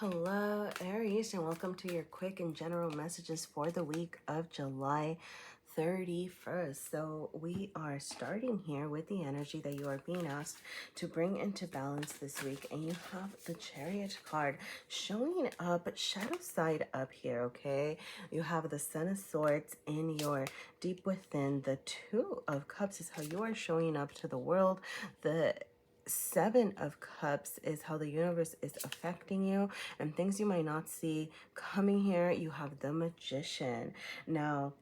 Hello, Aries, and welcome to your quick and general messages for the week of July 31st. So we are starting here with the energy that you are being asked to bring into balance this week. And you have the Chariot card showing up, shadow side up here, okay? You have the Ten of Swords in your deep within. The Two of Cups is how you are showing up to the world. The Seven of Cups is how the universe is affecting you and things you might not see coming here. You have the Magician. Now,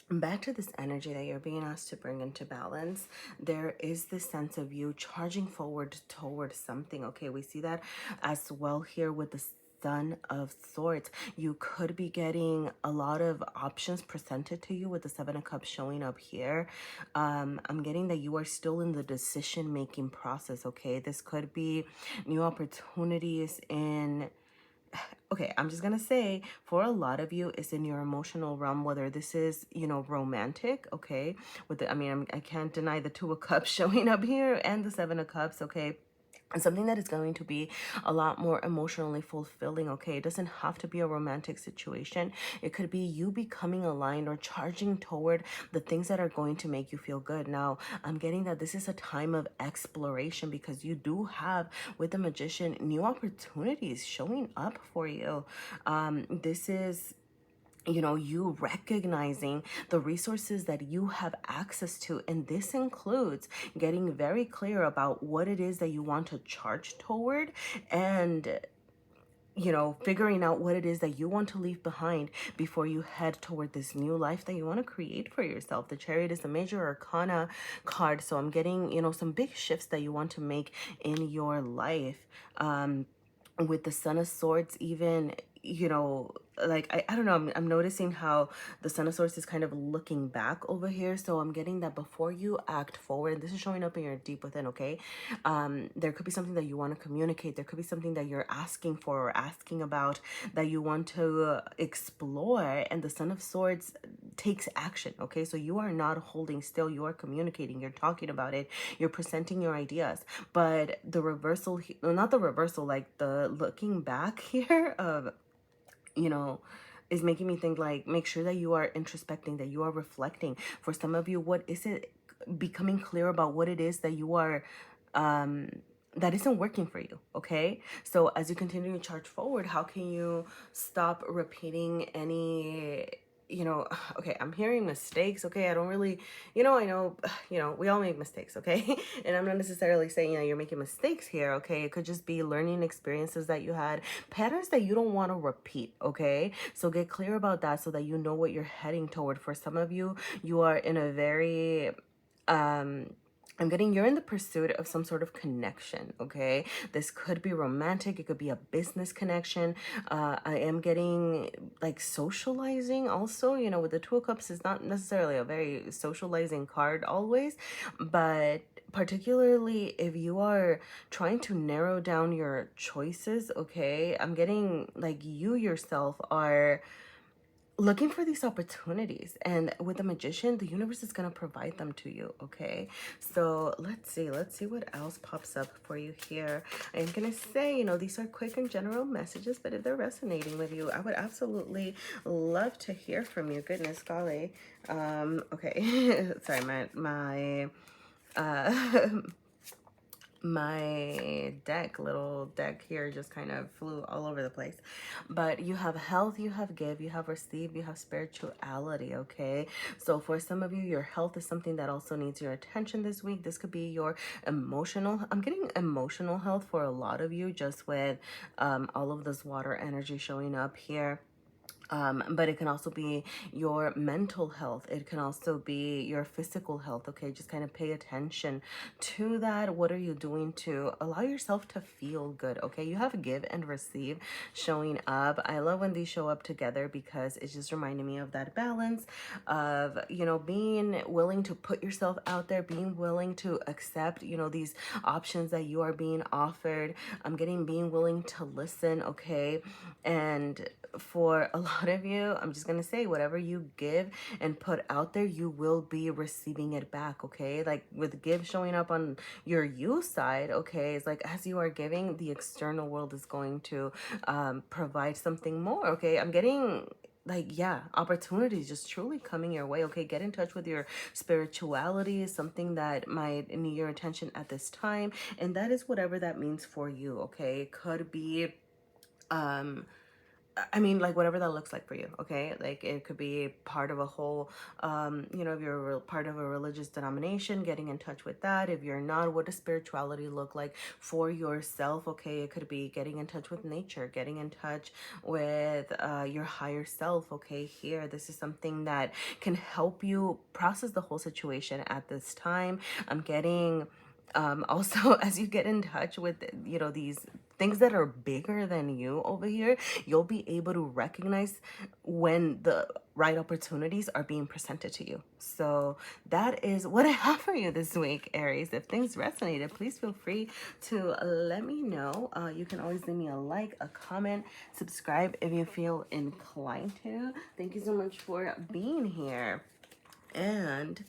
back to this energy that you're being asked to bring into balance, there is this sense of you charging forward towards something. Okay, we see that as well here with the Son of Swords. You could be getting a lot of options presented to you with the Seven of Cups showing up here. I'm getting that you are still in the decision making process. Okay, this could be new opportunities in, okay, I'm just gonna say for a lot of you it's in your emotional realm, whether this is, romantic, okay, with the, I can't deny the Two of Cups showing up here and the Seven of Cups, okay, and something that is going to be a lot more emotionally fulfilling. Okay, it doesn't have to be a romantic situation. It could be you becoming aligned or charging toward the things that are going to make you feel good. Now, I'm getting that this is a time of exploration because you do have, with the Magician, new opportunities showing up for you. This is, you recognizing the resources that you have access to. And this includes getting very clear about what it is that you want to charge toward, and figuring out what it is that you want to leave behind before you head toward this new life that you want to create for yourself. The Chariot is a major arcana card. So I'm getting, some big shifts that you want to make in your life. With the Son of Swords, even, like I don't know, I'm noticing how the Son of Swords is kind of looking back over here. So I'm getting that before you act forward, and this is showing up in your deep within, okay, there could be something that you want to communicate. There could be something that you're asking for or asking about that you want to explore, and the Son of Swords takes action. Okay, so you are not holding still, you are communicating, you're talking about it, you're presenting your ideas. But the reversal, not the reversal, like the looking back here of, is making me think, like, make sure that you are introspecting, that you are reflecting. For some of you, what is it, becoming clear about what it is that you are that isn't working for you. Okay, so as you continue to charge forward, how can you stop repeating any, okay, I'm hearing mistakes. Okay, I don't really, I know, we all make mistakes. Okay, and I'm not necessarily saying, you're making mistakes here. Okay, it could just be learning experiences that you had, patterns that you don't want to repeat. Okay, so get clear about that so that you know what you're heading toward. For some of you, you are in a very, I'm getting you're in the pursuit of some sort of connection, okay? This could be romantic. It could be a business connection. I am getting, like, socializing also, with the Two of Cups is not necessarily a very socializing card always, but particularly if you are trying to narrow down your choices, okay? I'm getting, like, you yourself are looking for these opportunities, and with the Magician, the universe is going to provide them to you. Okay, so let's see what else pops up for you here. I'm gonna say, these are quick and general messages, but if they're resonating with you, I would absolutely love to hear from you. Goodness golly. Okay. Sorry, my my little deck here just kind of flew all over the place. But you have health, you have give, you have receive, you have spirituality. Okay, so for some of you, your health is something that also needs your attention this week. This could be your emotional, I'm getting emotional health for a lot of you, just with all of this water energy showing up here. But it can also be your mental health. It can also be your physical health. Okay, just kind of pay attention to that. What are you doing to allow yourself to feel good? Okay, you have give and receive showing up. I love when these show up together because it's just reminding me of that balance of, being willing to put yourself out there, being willing to accept, these options that you are being offered. I'm getting being willing to listen. Okay, and for a lot lot of you, I'm just gonna say, whatever you give and put out there, you will be receiving it back, okay? Like with give showing up on your you side, okay, it's like as you are giving, the external world is going to provide something more, okay? I'm getting like, yeah, opportunities just truly coming your way, okay? Get in touch with your spirituality, is something that might need your attention at this time, and that is whatever that means for you, okay? It could be I mean, like whatever that looks like for you, okay? Like it could be part of a whole, you know, if you're part of a religious denomination, getting in touch with that. If you're not, what does spirituality look like for yourself, okay? It could be getting in touch with nature, getting in touch with your higher self, okay? Here, this is something that can help you process the whole situation at this time. I'm getting also as you get in touch with, you know, these things that are bigger than you over here, you'll be able to recognize when the right opportunities are being presented to you. So that is what I have for you this week, Aries. If things resonated, please feel free to let me know. You can always leave me a like, a comment, subscribe if you feel inclined to. Thank you so much for being here. And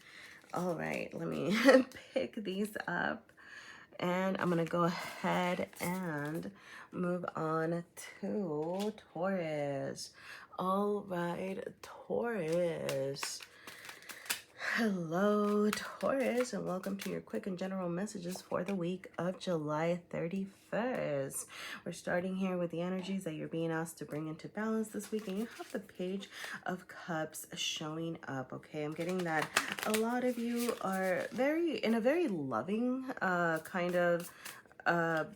all right, let me pick these up. And I'm going to go ahead and move on to Taurus. All right, Taurus. Hello, Taurus, and welcome to your quick and general messages for the week of July 31st. We're starting here with the energies that you're being asked to bring into balance this week, and you have the Page of Cups showing up, okay? I'm getting that a lot of you are in a very loving kind of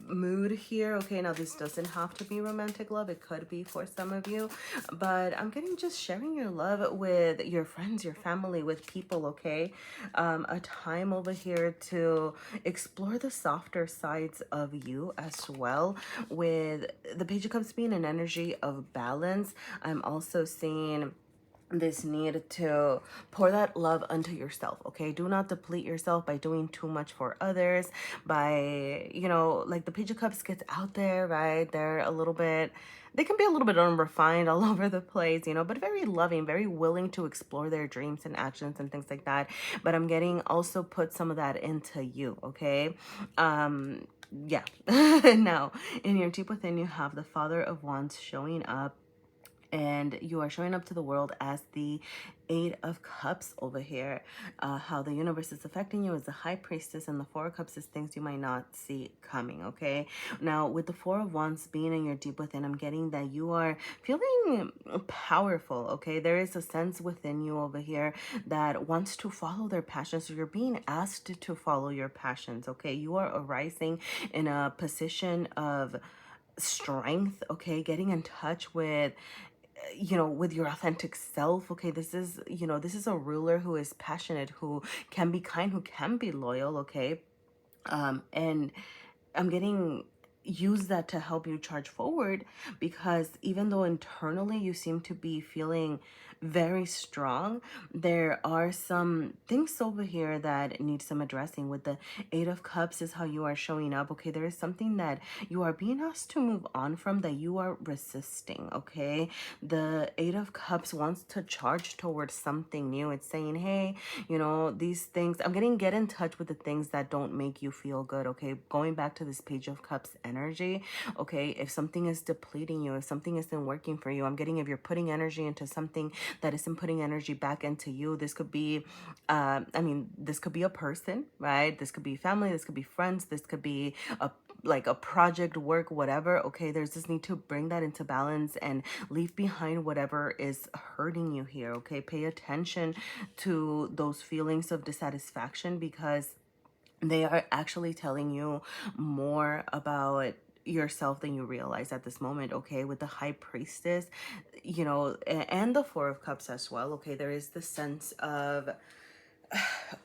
mood here, okay? Now this doesn't have to be romantic love, it could be for some of you, but I'm getting just sharing your love with your friends, your family, with people, okay? A time over here to explore the softer sides of you as well, with the Page of Cups being an energy of balance. I'm also seeing this need to pour that love unto yourself, okay? Do not deplete yourself by doing too much for others, by, you know, like the Page of Cups gets out there, right? They can be a little bit unrefined all over the place, you know, but very loving, very willing to explore their dreams and actions and things like that. But I'm getting also put some of that into you, okay? Yeah. Now, in your deep within, you have the Father of Wands showing up, and you are showing up to the world as the Eight of Cups over here. How the universe is affecting you is the High Priestess, and the Four of Cups is things you might not see coming, okay? Now, with the Four of Wands being in your deep within, I'm getting that you are feeling powerful, okay? There is a sense within you over here that wants to follow their passions. So you're being asked to follow your passions, okay? You are arising in a position of strength, okay? Getting in touch with, you know, with your authentic self, okay? This is, you know, this is a ruler who is passionate, who can be kind, who can be loyal, okay? And I'm getting use that to help you charge forward, because even though internally you seem to be feeling very strong, there are some things over here that need some addressing. With the Eight of Cups is how you are showing up, okay? There is something that you are being asked to move on from, that you are resisting, okay? The Eight of Cups wants to charge towards something new. It's saying, hey, you know, these things, I'm getting get in touch with the things that don't make you feel good, okay? Going back to this Page of Cups energy, okay? If something is depleting you, if something isn't working for you, I'm getting, if you're putting energy into something that isn't putting energy back into you, this could be, I mean, this could be a person, right? This could be family, this could be friends, this could be like a project, work, whatever, okay? There's this need to bring that into balance and leave behind whatever is hurting you here, okay? Pay attention to those feelings of dissatisfaction, because they are actually telling you more about yourself than you realize at this moment, okay? With the High Priestess, you know, and the Four of Cups as well, okay? There is the sense of,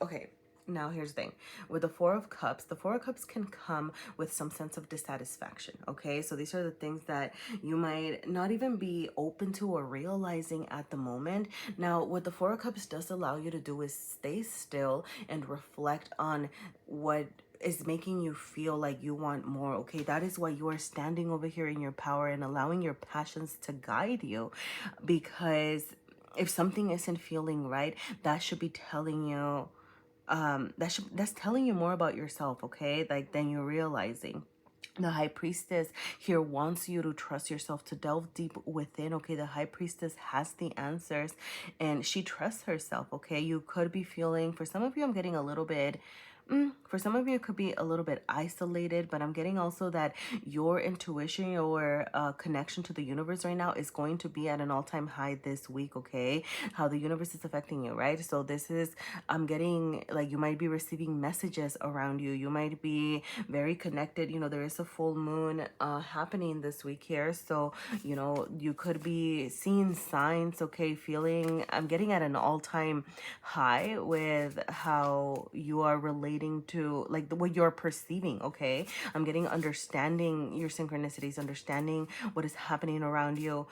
okay, now here's the thing. With the Four of Cups, the Four of Cups can come with some sense of dissatisfaction, okay? So these are the things that you might not even be open to or realizing at the moment. Now, what the Four of Cups does allow you to do is stay still and reflect on what is making you feel like you want more, okay? That is why you are standing over here in your power and allowing your passions to guide you. Because if something isn't feeling right, that should be telling you, that's telling you more about yourself, okay? Like, than you're realizing. The high priestess here wants you to trust yourself, to delve deep within, okay? The high priestess has the answers and she trusts herself, okay? You could be feeling, for some of you, I'm getting a little bit, for some of you, it could be a little bit isolated, but I'm getting also that your intuition, your connection to the universe right now is going to be at an all-time high this week, okay? How the universe is affecting you, right? So this is, I'm getting like you might be receiving messages around you. You might be very connected. You know, there is a full moon happening this week here. So, you know, you could be seeing signs, okay? Feeling, I'm getting at an all-time high with how you are relating to, like, what you're perceiving, okay? I'm getting understanding your synchronicities, understanding what is happening around you.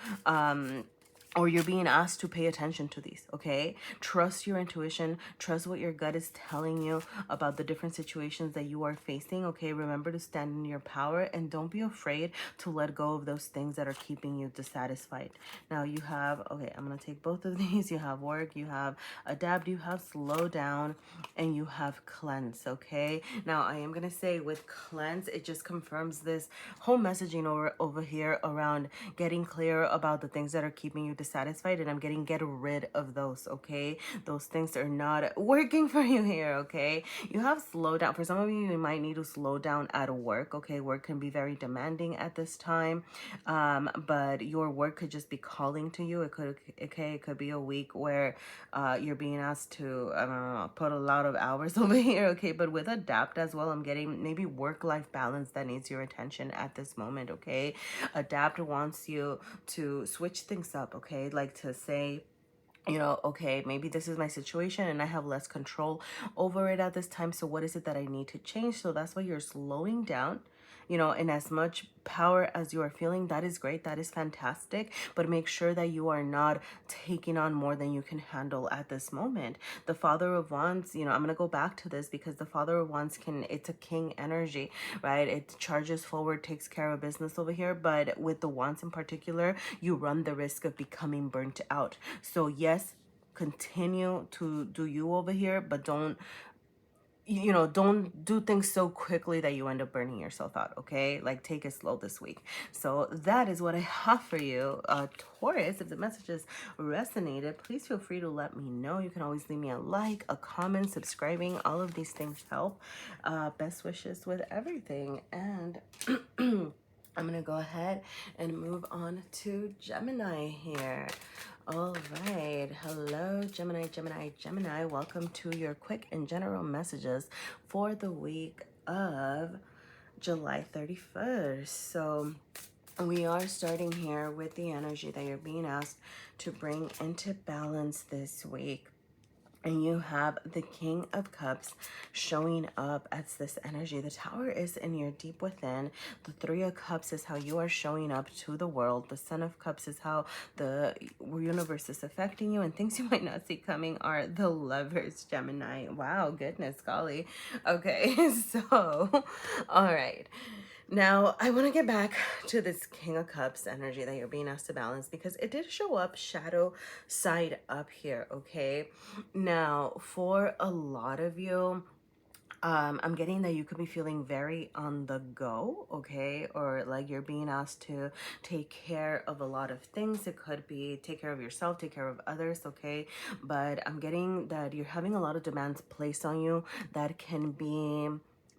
Or you're being asked to pay attention to these, okay? Trust your intuition. Trust what your gut is telling you about the different situations that you are facing, okay? Remember to stand in your power and don't be afraid to let go of those things that are keeping you dissatisfied. Now you have, okay, I'm going to take both of these. You have work, you have adapt, you have slow down, and you have cleanse, okay? Now I am going to say with cleanse, it just confirms this whole messaging over here around getting clear about the things that are keeping you dissatisfied, and I'm getting get rid of those, okay? Those things are not working for you here, okay? You have slow down. For some of you, you might need to slow down at work, okay? Work can be very demanding at this time, but your work could just be calling to you. It could be a week where you're being asked to, I don't know, put a lot of hours over here, okay? But with adapt as well, I'm getting maybe work-life balance that needs your attention at this moment, okay? Adapt wants you to switch things up, okay? Like to say, you know, okay, maybe this is my situation and I have less control over it at this time. So what is it that I need to change? So that's why you're slowing down, you know, and as much power as you are feeling, that is great. That is fantastic. But make sure that you are not taking on more than you can handle at this moment. The Father of Wands, you know, I'm going to go back to this because the Father of Wands it's a king energy, right? It charges forward, takes care of business over here. But with the Wands in particular, you run the risk of becoming burnt out. So yes, continue to do you over here, but don't do things so quickly that you end up burning yourself out, okay? Like, take it slow this week. So that is what I have for you, Taurus. If the messages resonated, please feel free to let me know. You can always leave me a like, a comment, subscribing. All of these things help. Best wishes with everything. And I'm going to go ahead and move on to Gemini here. All right. Hello, Gemini. Welcome to your quick and general messages for the week of July 31st. So we are starting here with the energy that you're being asked to bring into balance this week. And you have the King of Cups showing up as this energy. The Tower is in your deep within. The Three of Cups is how you are showing up to the world. The Son of Cups is how the universe is affecting you. And things you might not see coming are the Lovers, Gemini. Wow, goodness, golly. Okay, so, all right. Now, I want to get back to this King of Cups energy that you're being asked to balance because it did show up shadow side up here, okay? Now, for a lot of you, I'm getting that you could be feeling very on the go, okay? Or like you're being asked to take care of a lot of things. It could be take care of yourself, take care of others, okay? But I'm getting that you're having a lot of demands placed on you that can be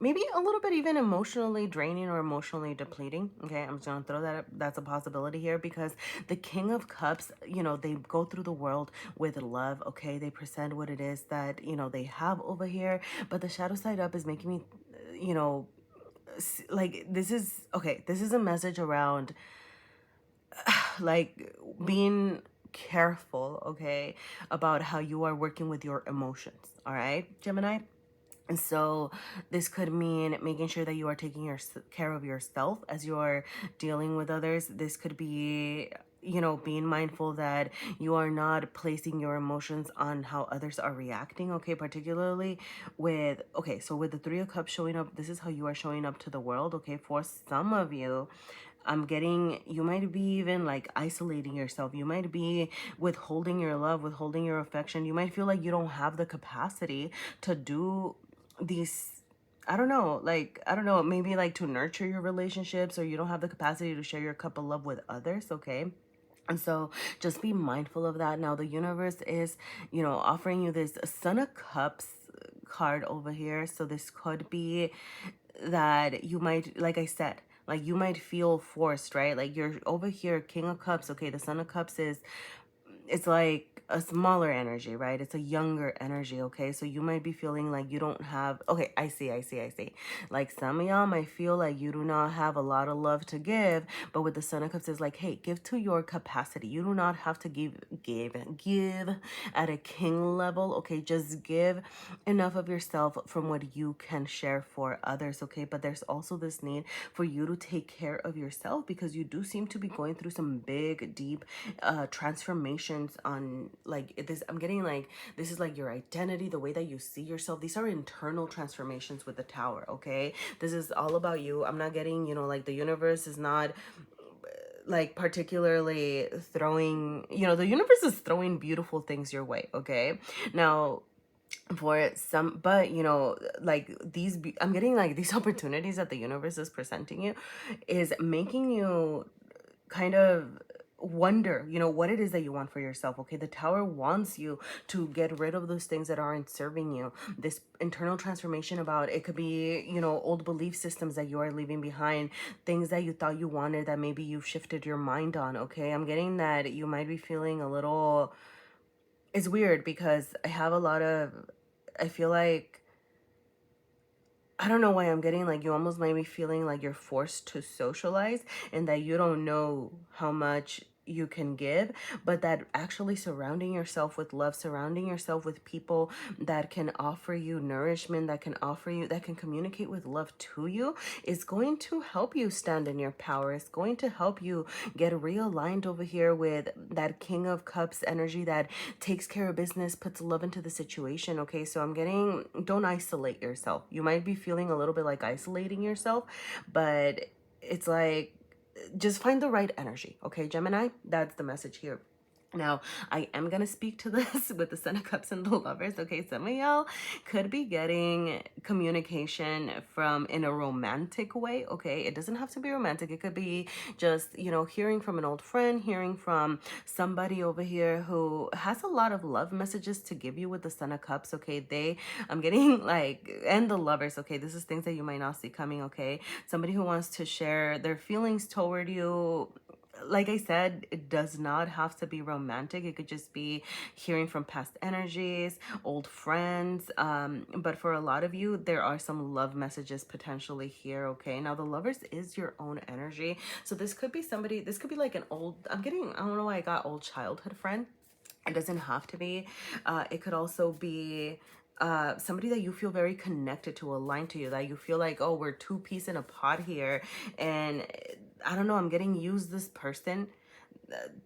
maybe a little bit even emotionally draining or emotionally depleting. Okay, I'm just gonna throw that up. That's a possibility here because the King of Cups, you know, they go through the world with love. Okay, they present what it is that, you know, they have over here. But the shadow side up is making me, you know, like this is a message around like being careful, okay, about how you are working with your emotions. All right, Gemini. And so this could mean making sure that you are taking care of yourself as you are dealing with others. This could be you know, being mindful that you are not placing your emotions on how others are reacting, okay? Particularly with, okay, so with the Three of Cups showing up, this is how you are showing up to the world, okay? For some of you, I'm getting, you might be even like isolating yourself. You might be withholding your love, withholding your affection. You might feel like you don't have the capacity to do these, I don't know, like, I don't know, maybe like to nurture your relationships, or you don't have the capacity to share your cup of love with others, okay? And so just be mindful of that. Now, the universe is, you know, offering you this Son of Cups card over here. So this could be that you might, like I said, like you might feel forced, right? Like you're over here, King of Cups. Okay, the Son of Cups is, it's like a smaller energy, right? It's a younger energy, okay? So you might be feeling like you don't have, okay, I see. Like some of y'all might feel like you do not have a lot of love to give, but with the Son of Cups, it's like, hey, give to your capacity. You do not have to give at a king level, okay? Just give enough of yourself from what you can share for others, okay? But there's also this need for you to take care of yourself, because you do seem to be going through some big, deep transformations on like this. I'm getting like this is like your identity, the way that you see yourself. These are internal transformations with the Tower, okay? This is all about you. I'm not getting, you know, like the universe is not like particularly throwing, you know, the universe is throwing beautiful things your way, okay? Now, for some, but you know, like I'm getting like these opportunities that the universe is presenting you is making you kind of wonder, you know, what it is that you want for yourself, okay? The Tower wants you to get rid of those things that aren't serving you. This internal transformation, about it could be, you know, old belief systems that you are leaving behind, things that you thought you wanted that maybe you've shifted your mind on, okay? I'm getting that you might be feeling a little, it's weird because I have a lot of, I feel like, I don't know why I'm getting like you almost might be feeling like you're forced to socialize, and that you don't know how much you can give, but that actually surrounding yourself with love, surrounding yourself with people that can offer you nourishment, that can offer you, that can communicate with love to you, is going to help you stand in your power. It's going to help you get realigned over here with that King of Cups energy that takes care of business, puts love into the situation, okay? So I'm getting, don't isolate yourself. You might be feeling a little bit like isolating yourself, but it's like, just find the right energy, okay, Gemini? That's the message here. Now, I am going to speak to this with the Son of Cups and the Lovers, okay? Some of y'all could be getting communication from in a romantic way, okay? It doesn't have to be romantic. It could be just, you know, hearing from an old friend, hearing from somebody over here who has a lot of love messages to give you with the Son of Cups, okay? I'm getting like, and the Lovers, okay? This is things that you might not see coming, okay? Somebody who wants to share their feelings toward you. Like I said, it does not have to be romantic. It could just be hearing from past energies, old friends. But for a lot of you, there are some love messages potentially here, okay? Now, the Lovers is your own energy. So this could be somebody, this could be like an old, I'm getting, I don't know why I got old childhood friend. It doesn't have to be. It could also be somebody that you feel very connected to, aligned to you, that you feel like, oh, we're two peas in a pod here. And I don't know, I'm getting used this person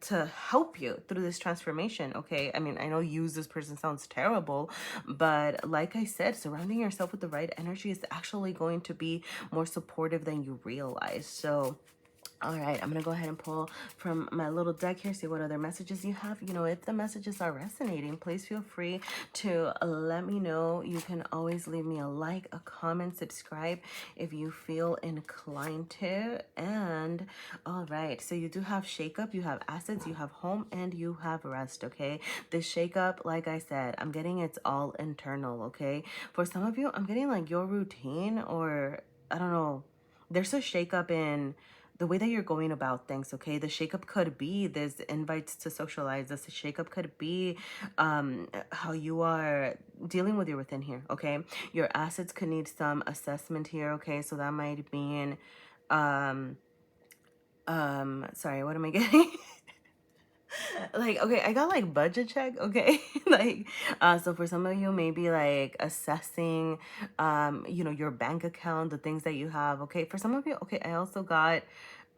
to help you through this transformation, okay? I mean, I know use this person sounds terrible, but like I said, surrounding yourself with the right energy is actually going to be more supportive than you realize. So all right, I'm going to go ahead and pull from my little deck here, see what other messages you have. You know, if the messages are resonating, please feel free to let me know. You can always leave me a like, a comment, subscribe if you feel inclined to. And all right, so you do have shakeup, you have assets, you have home, and you have rest, okay? This shakeup, like I said, I'm getting it's all internal, okay? For some of you, I'm getting like your routine, or I don't know, there's a shakeup in the way that you're going about things, okay? The shakeup could be this invites to socialize. This shakeup could be how you are dealing with your within here, okay? Your assets could need some assessment here, okay? So that might mean, sorry, what am I getting? Like, okay, I got like budget check, okay? Like, so for some of you, maybe like assessing, you know, your bank account, the things that you have, okay? For some of you, okay, I also got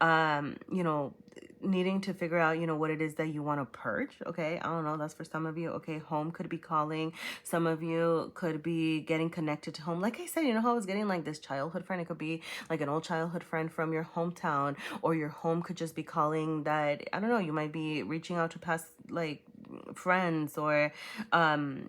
you know, needing to figure out, you know, what it is that you want to purge. Okay, I don't know, that's for some of you. Okay, home could be calling. Some of you could be getting connected to home. Like I said, you know how I was getting like this childhood friend? It could be like an old childhood friend from your hometown, or your home could just be calling. That, I don't know, you might be reaching out to past like friends, or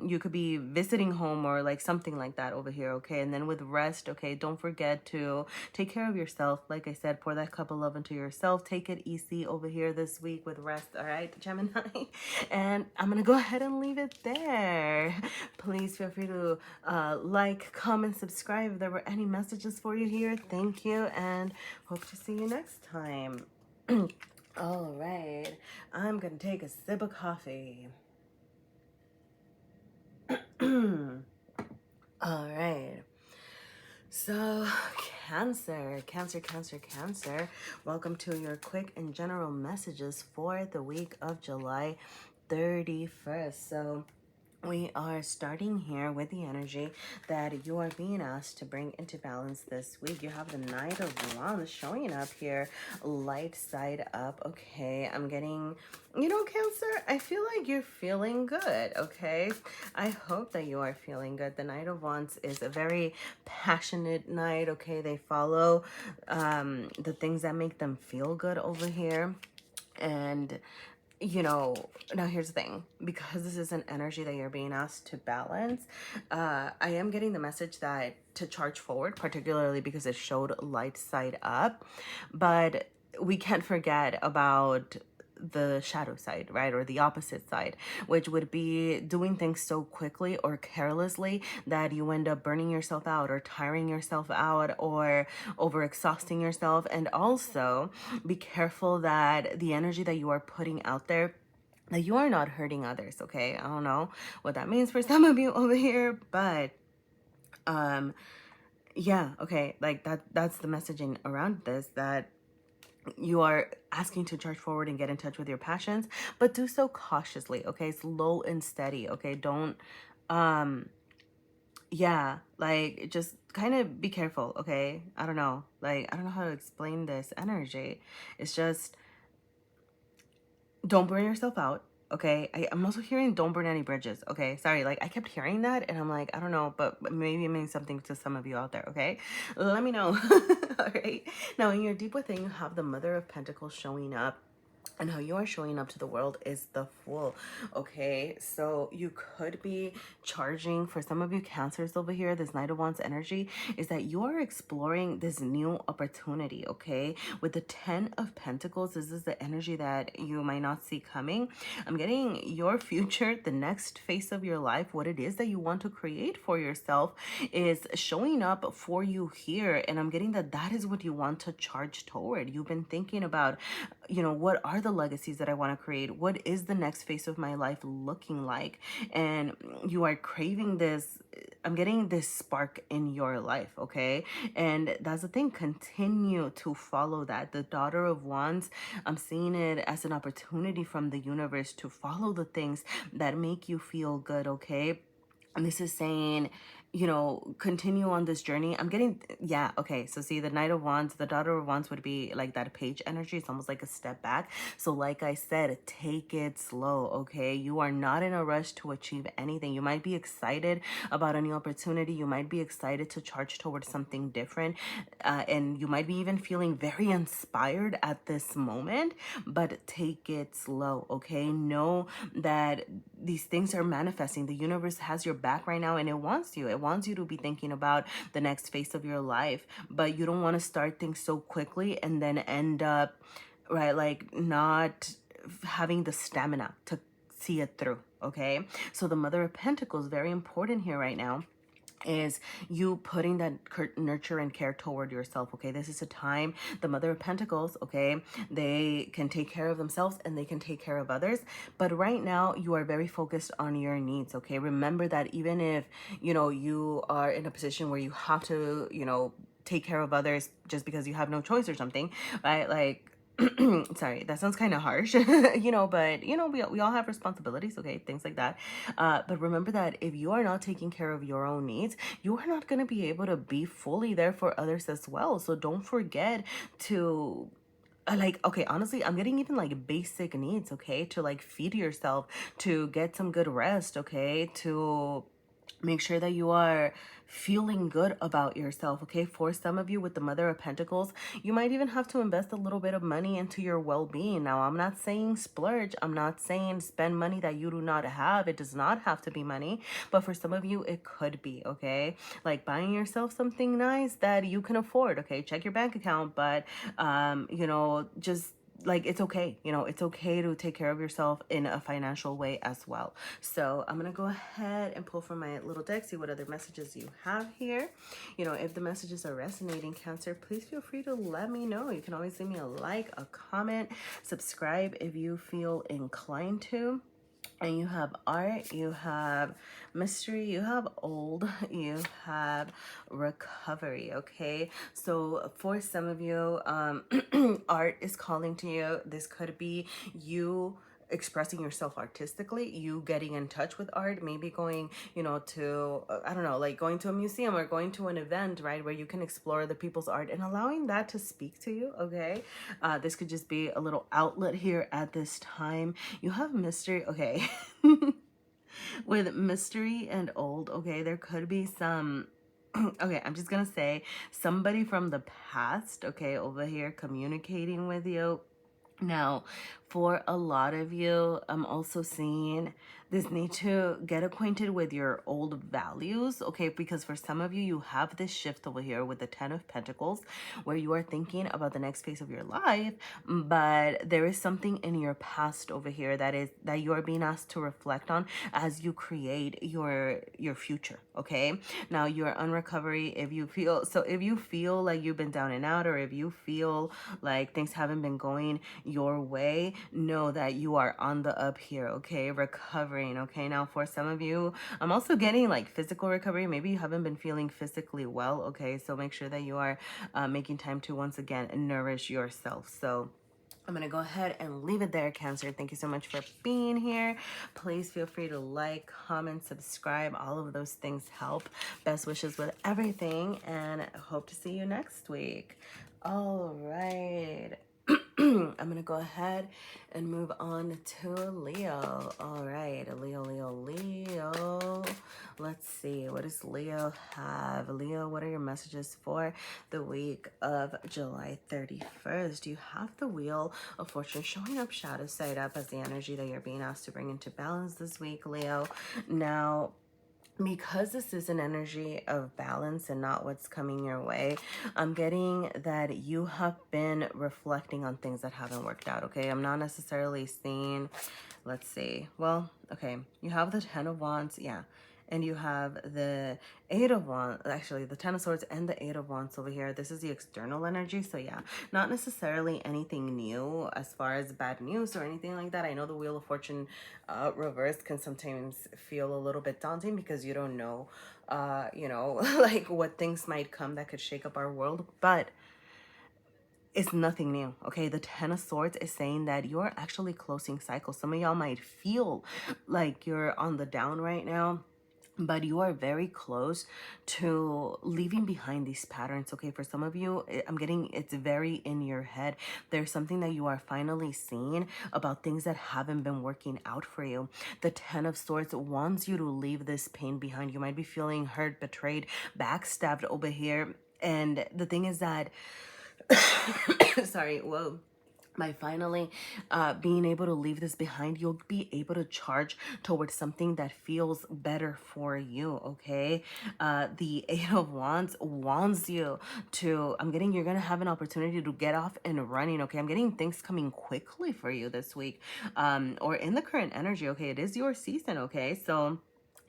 you could be visiting home, or like something like that over here. Okay, and then with rest, okay, don't forget to take care of yourself. Like I said, pour that cup of love into yourself. Take it easy over here this week with rest. All right, Gemini. And I'm gonna go ahead and leave it there. Please feel free to like, comment, subscribe if there were any messages for you here. Thank you, and hope to see you next time. All right, I'm gonna take a sip of coffee. All right. So, Cancer. Welcome to your quick and general messages for the week of July 31st. So, we are starting here with the energy that you are being asked to bring into balance this week. You have the Knight of Wands showing up here, light side up. Okay, I'm getting, you know, Cancer, I feel like you're feeling good. Okay, I hope that you are feeling good. The Knight of Wands is a very passionate knight. Okay, they follow the things that make them feel good over here. And you know, now here's the thing, because this is an energy that you're being asked to balance, I am getting the message that to charge forward, particularly because it showed light side up, but we can't forget about the shadow side, right? Or the opposite side, which would be doing things so quickly or carelessly that you end up burning yourself out, or tiring yourself out, or over exhausting yourself. And also be careful that the energy that you are putting out there, that you are not hurting others. Okay, I don't know what that means for some of you over here, but yeah, okay, like that's the messaging around this, that you are asking to charge forward and get in touch with your passions, but do so cautiously. Okay, slow and steady. Okay, don't yeah, like just kind of be careful. Okay, I don't know, like I don't know how to explain this energy. It's just, don't burn yourself out. Okay, I'm also hearing don't burn any bridges. Okay, sorry, like I kept hearing that and I'm like, I don't know, but maybe it means something to some of you out there. Okay, let me know. All right, now in your deep within, you have the Mother of Pentacles showing up. And how you are showing up to the world is the Fool. Okay, so you could be charging, for some of you Cancers over here, this Knight of Wands energy is that you are exploring this new opportunity. Okay, with the Ten of Pentacles, this is the energy that you might not see coming. I'm getting your future, the next phase of your life, what it is that you want to create for yourself is showing up for you here. And I'm getting that that is what you want to charge toward. You've been thinking about, you know, what are the legacies that I want to create? What is the next phase of my life looking like? And you are craving this. I'm getting this spark in your life, okay? And that's the thing. Continue to follow that. The Daughter of Wands, I'm seeing it as an opportunity from the universe to follow the things that make you feel good, okay? And this is saying, you know, continue on this journey. I'm getting, yeah, okay. So see, the Knight of Wands, the Daughter of Wands would be like that page energy. It's almost like a step back. So like I said, take it slow, okay? You are not in a rush to achieve anything. You might be excited about a new opportunity. You might be excited to charge towards something different. And you might be even feeling very inspired at this moment, but take it slow, okay? Know that these things are manifesting. The universe has your back right now, and it wants you. It wants you to be thinking about the next phase of your life, but you don't want to start things so quickly and then end up, right, like not having the stamina to see it through, okay? So the Mother of Pentacles, very important here right now, is you putting that nurture and care toward yourself, okay? This is a time, the Mother of Pentacles, okay, they can take care of themselves and they can take care of others, but right now you are very focused on your needs, okay? Remember that even if, you know, you are in a position where you have to, you know, take care of others just because you have no choice or something, right? Like, sorry, that sounds kind of harsh, you know, but you know, we all have responsibilities, okay, things like that. But remember that if you are not taking care of your own needs, you are not going to be able to be fully there for others as well. So don't forget to like, okay, honestly, I'm getting even like basic needs, okay, to like feed yourself, to get some good rest, okay, to make sure that you are feeling good about yourself, okay? For some of you with the Mother of Pentacles, you might even have to invest a little bit of money into your well-being. Now, I'm not saying splurge. I'm not saying spend money that you do not have. It does not have to be money, but for some of you, it could be, okay? Like buying yourself something nice that you can afford, okay? Check your bank account, but, you know, just like it's okay, you know, it's okay to take care of yourself in a financial way as well. So I'm gonna go ahead and pull from my little deck, see what other messages you have here. You know, if the messages are resonating, Cancer, please feel free to let me know. You can always leave me a like, a comment, subscribe if you feel inclined to. And you have art, you have mystery, you have old, you have recovery, okay? So for some of you, art is calling to you. This could be you expressing yourself artistically, you getting in touch with art, maybe going, you know, to I don't know, like going to a museum or going to an event, right, where you can explore the people's art and allowing that to speak to you, okay? This could just be a little outlet here at this time. You have mystery, okay. With mystery and old, okay, there could be some okay, I'm just gonna say somebody from the past, okay, over here communicating with you. Now, for a lot of you, I'm also seeing this need to get acquainted with your old values, okay? Because for some of you, you have this shift over here with the Ten of Pentacles where you are thinking about the next phase of your life, but there is something in your past over here that you are being asked to reflect on as you create your future, okay? Now, you're on recovery if you feel like you've been down and out, or if you feel like things haven't been going your way, know that you are on the up here, okay? Recovering, okay? Now, for some of you, I'm also getting like physical recovery. Maybe you haven't been feeling physically well, okay? So make sure that you are making time to once again nourish yourself. So I'm going to go ahead and leave it there, Cancer. Thank you so much for being here. Please feel free to like, comment, subscribe. All of those things help. Best wishes with everything, and hope to see you next week. All right. I'm going to go ahead and move on to Leo. All right, Leo. Let's see. What does Leo have? Leo, what are your messages for the week of July 31st? You have the Wheel of Fortune showing up shadow side up as the energy that you're being asked to bring into balance this week, Leo. Now, because this is an energy of balance and not what's coming your way, I'm getting that you have been reflecting on things that haven't worked out, okay? I'm not necessarily seeing, let's see. Well, okay, you have the Ten of Wands, yeah. And you have the Eight of Wands, actually the Ten of Swords and the Eight of Wands over here. This is the external energy. So yeah, not necessarily anything new as far as bad news or anything like that. I know the Wheel of Fortune reversed can sometimes feel a little bit daunting because you don't know, you know, like what things might come that could shake up our world. But it's nothing new, okay? The Ten of Swords is saying that you're actually closing cycles. Some of y'all might feel like you're on the down right now, but you are very close to leaving behind these patterns, okay? For some of you, I'm getting it's very in your head. There's something that you are finally seeing about things that haven't been working out for you. The Ten of Swords wants you to leave this pain behind. You might be feeling hurt, betrayed, backstabbed over here. And the thing is that, sorry, whoa. By finally being able to leave this behind, you'll be able to charge towards something that feels better for you, okay? The Eight of Wands wants you to, you're going to have an opportunity to get off and running, okay? I'm getting things coming quickly for you this week, or in the current energy, okay? It is your season, okay? So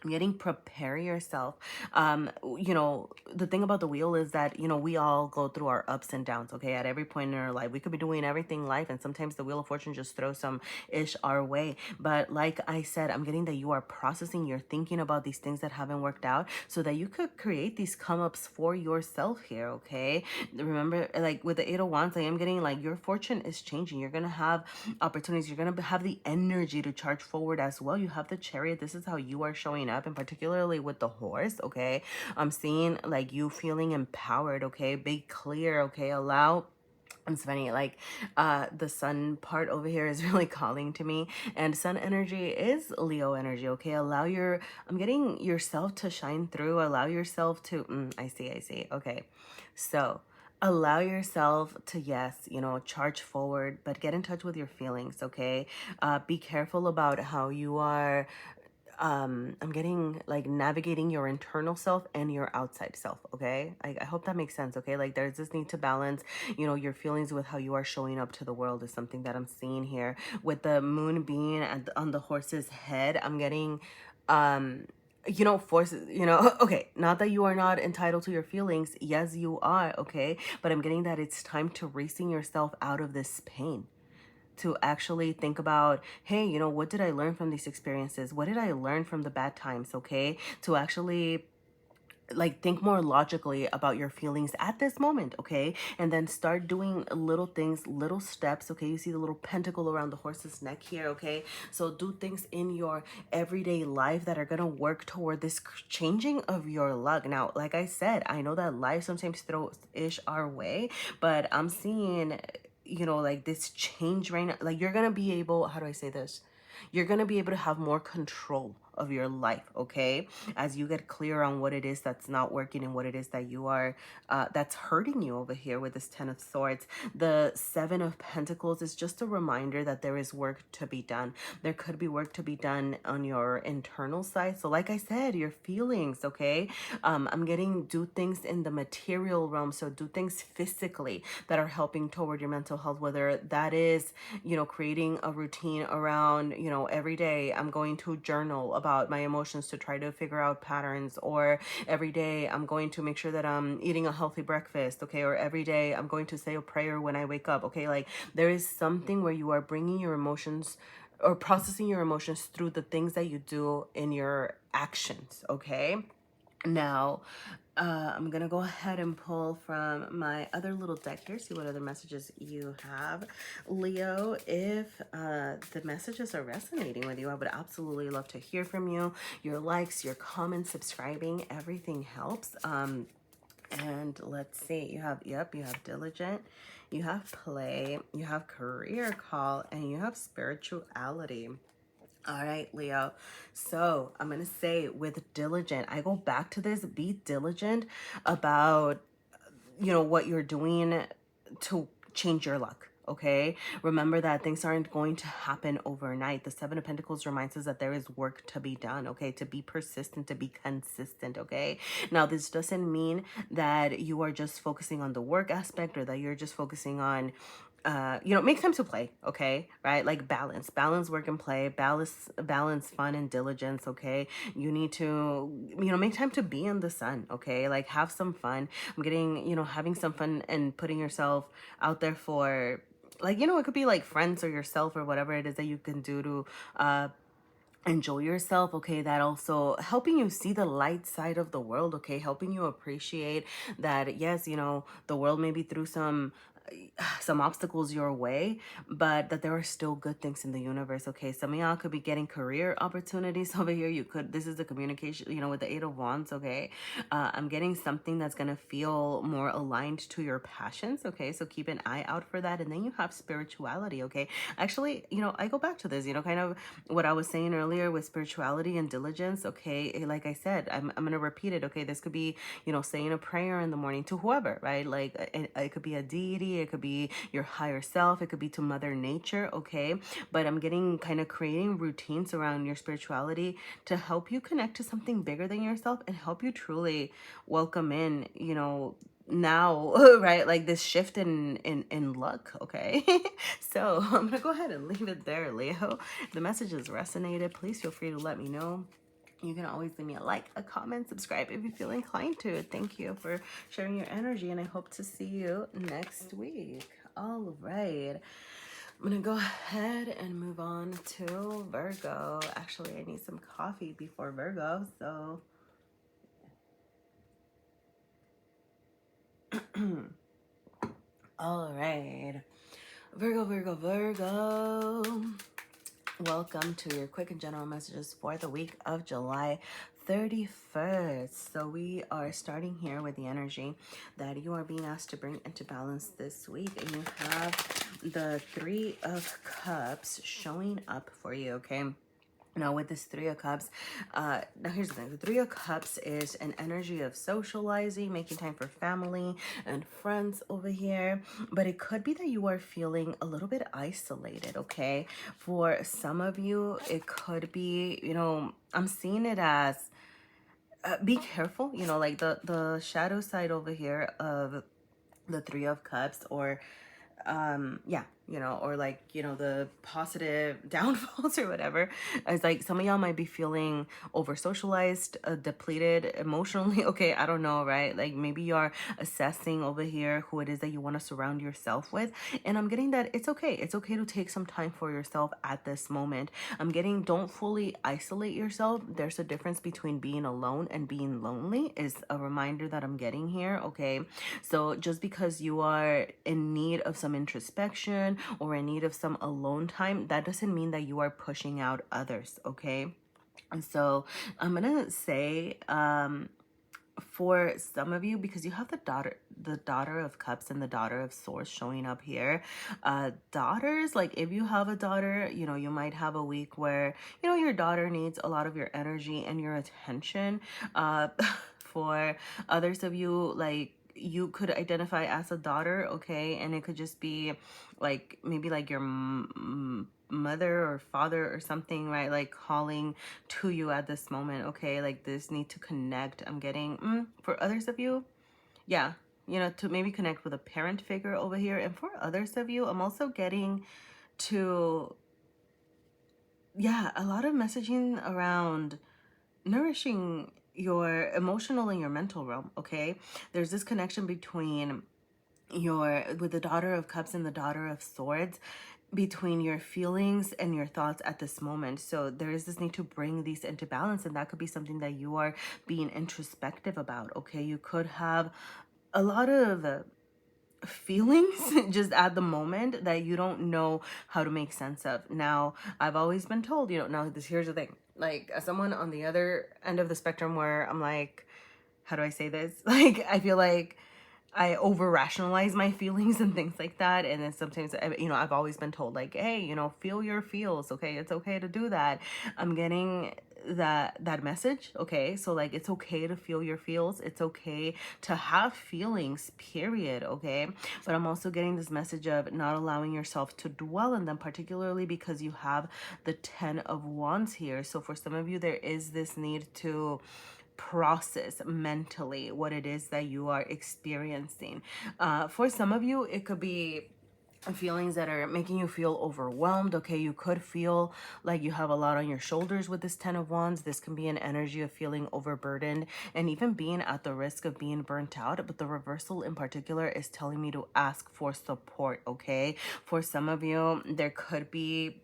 I'm getting prepare yourself. You know, the thing about the wheel is that, you know, we all go through our ups and downs, okay? At every point in our life, we could be doing everything in life, and sometimes the Wheel of Fortune just throws some ish our way. But like I said, I'm getting that you are processing, you're thinking about these things that haven't worked out so that you could create these come ups for yourself here, okay? Remember, like with the Eight of Wands, I am getting like your fortune is changing. You're gonna have opportunities. You're gonna have the energy to charge forward as well. You have the Chariot. This is how you are showing up, and particularly with the horse, okay? I'm seeing like you feeling empowered, okay? Be clear, okay? Allow It's funny, like the sun part over here is really calling to me, and sun energy is Leo energy. Okay, allow your, I'm getting yourself to shine through, allow yourself to I see. Okay, so allow yourself to, yes, you know, charge forward, but get in touch with your feelings. Okay, be careful about how you are, I'm getting like navigating your internal self and your outside self. Okay, I hope that makes sense. Okay, like there's this need to balance, you know, your feelings with how you are showing up to the world is something that I'm seeing here with the moon being on the horse's head. I'm getting you know, forces, you know, okay, not that you are not entitled to your feelings, yes you are, okay, but I'm getting that it's time to racing yourself out of this pain, to actually think about, hey, you know, what did I learn from these experiences? What did I learn from the bad times? Okay, to actually like think more logically about your feelings at this moment. Okay, and then start doing little things, little steps. Okay, you see the little pentacle around the horse's neck here. Okay, so do things in your everyday life that are gonna work toward this changing of your luck. Now, like I said, I know that life sometimes throws ish our way, but I'm seeing, you know, like this change right now. Like you're gonna be able, how do I say this, you're going to be able to have more control of your life. Okay, as you get clear on what it is that's not working and what it is that you are that's hurting you over here with this 10 of swords. The 7 of pentacles is just a reminder that there is work to be done. There could be work to be done on your internal side. So like I said, your feelings. Okay, I'm getting do things in the material realm, so do things physically that are helping toward your mental health, whether that is, you know, creating a routine around, you know, every day I'm going to journal about my emotions to try to figure out patterns, or every day I'm going to make sure that I'm eating a healthy breakfast. Okay, or every day I'm going to say a prayer when I wake up. Okay, like there is something where you are bringing your emotions or processing your emotions through the things that you do in your actions. Okay, now I'm gonna go ahead and pull from my other little deck here, see what other messages you have, Leo. If the messages are resonating with you, I would absolutely love to hear from you. Your likes, your comments, subscribing, everything helps. And let's see, you have, yep, you have diligent, you have play, you have career call, and you have spirituality. All right, Leo. So I'm going to say with diligent, I go back to this, be diligent about, you know, what you're doing to change your luck. Okay, remember that things aren't going to happen overnight. The 7 of Pentacles reminds us that there is work to be done. Okay, to be persistent, to be consistent. Okay, now this doesn't mean that you are just focusing on the work aspect, or that you're just focusing on you know, make time to play. Okay, right? Like balance work and play, balance fun and diligence. Okay, you need to, you know, make time to be in the sun. Okay, like have some fun. I'm getting, you know, having some fun and putting yourself out there for, like, you know, it could be like friends or yourself or whatever it is that you can do to enjoy yourself. Okay, that also helping you see the light side of the world. Okay, helping you appreciate that, yes, you know, the world may be through some obstacles your way, but that there are still good things in the universe. Okay, some of y'all could be getting career opportunities over here. You could, this is the communication, you know, with the 8 of Wands. Okay, I'm getting something that's gonna feel more aligned to your passions. Okay, so keep an eye out for that. And then you have spirituality. Okay, actually, you know, I go back to this, you know, kind of what I was saying earlier with spirituality and diligence. Okay, like I said, I'm gonna repeat it. Okay, this could be, you know, saying a prayer in the morning to whoever, right? Like it could be a deity, it could be your higher self, it could be to Mother Nature. Okay, but I'm getting kind of creating routines around your spirituality to help you connect to something bigger than yourself and help you truly welcome in, you know, now, right, like this shift in luck. Okay, so I'm gonna go ahead and leave it there, Leo. If the messages resonated, please feel free to let me know. You can always leave me a like, a comment, subscribe if you feel inclined to. Thank you for sharing your energy, and I hope to see you next week. All right, I'm gonna go ahead and move on to Virgo. Actually, I need some coffee before Virgo, so all right, Virgo. Welcome to your quick and general messages for the week of July 31st. So we are starting here with the energy that you are being asked to bring into balance this week. And you have the Three of Cups showing up for you, okay? Now with this Three of Cups, now here's the thing. The Three of Cups is an energy of socializing, making time for family and friends over here. But it could be that you are feeling a little bit isolated, okay? For some of you, it could be, you know, I'm seeing it as be careful, you know, like the shadow side over here of the Three of Cups, or yeah, you know, or like, you know, the positive downfalls or whatever. It's like some of y'all might be feeling over socialized, depleted emotionally. Okay, I don't know, right? Like maybe you're assessing over here who it is that you want to surround yourself with. And I'm getting that it's okay. It's okay to take some time for yourself at this moment. I'm getting, don't fully isolate yourself. There's a difference between being alone and being lonely, is a reminder that I'm getting here. Okay, so just because you are in need of some introspection or in need of some alone time, that doesn't mean that you are pushing out others, okay? And so I'm gonna say for some of you, because you have the daughter of cups and the daughter of swords showing up here, daughters, like if you have a daughter, you know, you might have a week where, you know, your daughter needs a lot of your energy and your attention. For others of you, like you could identify as a daughter, okay? And it could just be like maybe like your mother or father or something, right? Like calling to you at this moment, okay? Like this need to connect. I'm getting for others of you, yeah, you know, to maybe connect with a parent figure over here. And for others of you, I'm also getting to, yeah, a lot of messaging around nourishing your emotional and your mental realm, okay? There's this connection between with the daughter of cups and the daughter of swords, between your feelings and your thoughts at this moment. So there is this need to bring these into balance, and that could be something that you are being introspective about, okay? You could have a lot of feelings just at the moment that you don't know how to make sense of. Now, I've always been told, you know, now here's the thing, like as someone on the other end of the spectrum where I'm like, how do I say this? Like, I feel like I over rationalize my feelings and things like that. And then sometimes, you know, I've always been told like, hey, you know, feel your feels. Okay. It's okay to do that. I'm getting that message. Okay. So like, it's okay to feel your feels. It's okay to have feelings, period. Okay. But I'm also getting this message of not allowing yourself to dwell in them, particularly because you have the 10 of Wands here. So for some of you, there is this need to process mentally what it is that you are experiencing. For some of you, it could be feelings that are making you feel overwhelmed. Okay, you could feel like you have a lot on your shoulders with this 10 of Wands. This can be an energy of feeling overburdened and even being at the risk of being burnt out. But the reversal in particular is telling me to ask for support. Okay, for some of you, there could be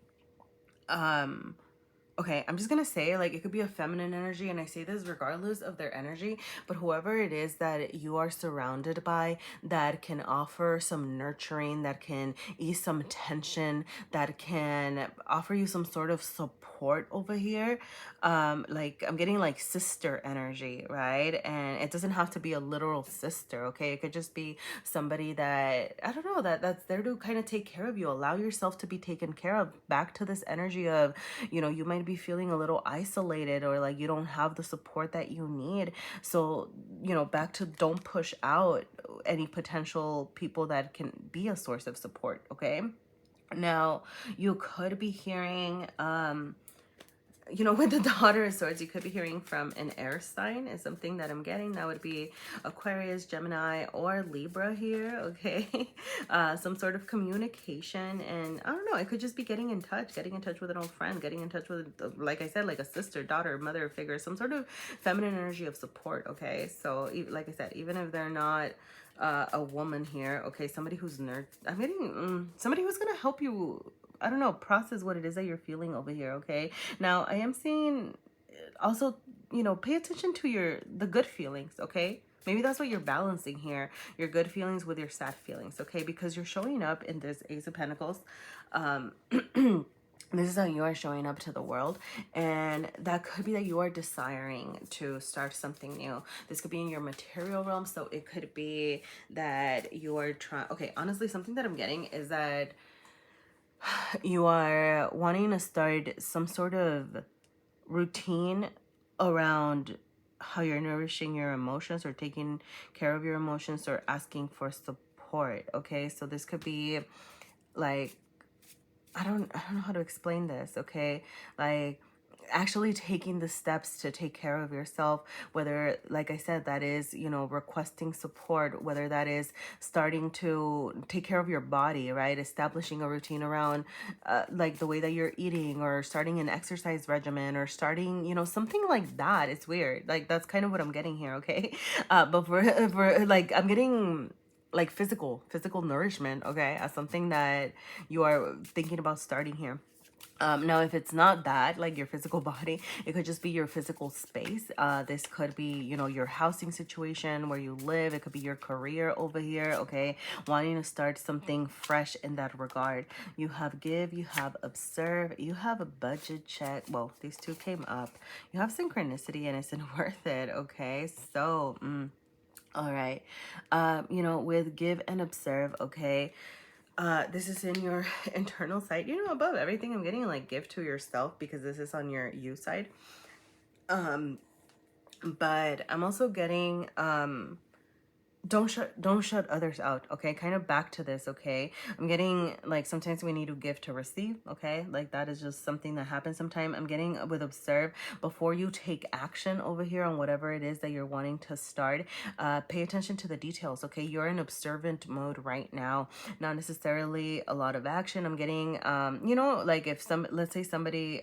okay, I'm just gonna say, like, it could be a feminine energy, and I say this regardless of their energy, but whoever it is that you are surrounded by that can offer some nurturing, that can ease some tension, that can offer you some sort of support over here. Like, I'm getting like sister energy, right? And it doesn't have to be a literal sister, okay? It could just be somebody that, I don't know, that's there to kind of take care of you. Allow yourself to be taken care of. Back to this energy of, you know, you might be feeling a little isolated or like you don't have the support that you need. So, you know, back to don't push out any potential people that can be a source of support, okay? Now, you could be hearing you know, with the daughter of swords, you could be hearing from an air sign is something that I'm getting. That would be Aquarius, Gemini, or Libra here, okay? Some sort of communication, and I don't know, it could just be getting in touch with an old friend, getting in touch with, like I said, like a sister, daughter, mother figure, some sort of feminine energy of support, okay? So, like I said, even if they're not a woman here, okay, somebody who's I'm getting somebody who's gonna help you, I don't know, process what it is that you're feeling over here, okay? Now, I am seeing also, you know, pay attention to the good feelings, okay? Maybe that's what you're balancing here, your good feelings with your sad feelings, okay? Because you're showing up in this Ace of Pentacles. This is how you are showing up to the world, and that could be that you are desiring to start something new. This could be in your material realm, so it could be that you are trying. Okay, honestly, something that I'm getting is that you are wanting to start some sort of routine around how you're nourishing your emotions or taking care of your emotions or asking for support. Okay, so this could be like, I don't know how to explain this, okay? Like actually taking the steps to take care of yourself, whether, like I said, that is, you know, requesting support, whether that is starting to take care of your body, right? Establishing a routine around like the way that you're eating, or starting an exercise regimen, or starting, you know, something like that. It's weird. Like that's kind of what I'm getting here, okay? But for like, I'm getting like physical nourishment, okay, as something that you are thinking about starting here. Now, if it's not that, like your physical body, it could just be your physical space. This could be, you know, your housing situation where you live. It could be your career over here, okay? Wanting to start something fresh in that regard. You have give, you have observe, you have a budget check. Well, these two came up. You have synchronicity, and it's worth it, okay? So, all right. You know, with give and observe, okay? This is in your internal side. You know, above everything, I'm getting like give to yourself, because this is on your you side. But I'm also getting don't shut others out, okay? Kind of back to this, okay? I'm getting like sometimes we need to give to receive, okay? Like that is just something that happens sometime. I'm getting with observe, before you take action over here on whatever it is that you're wanting to start, pay attention to the details, okay? You're in observant mode right now, not necessarily a lot of action. I'm getting you know, like if let's say somebody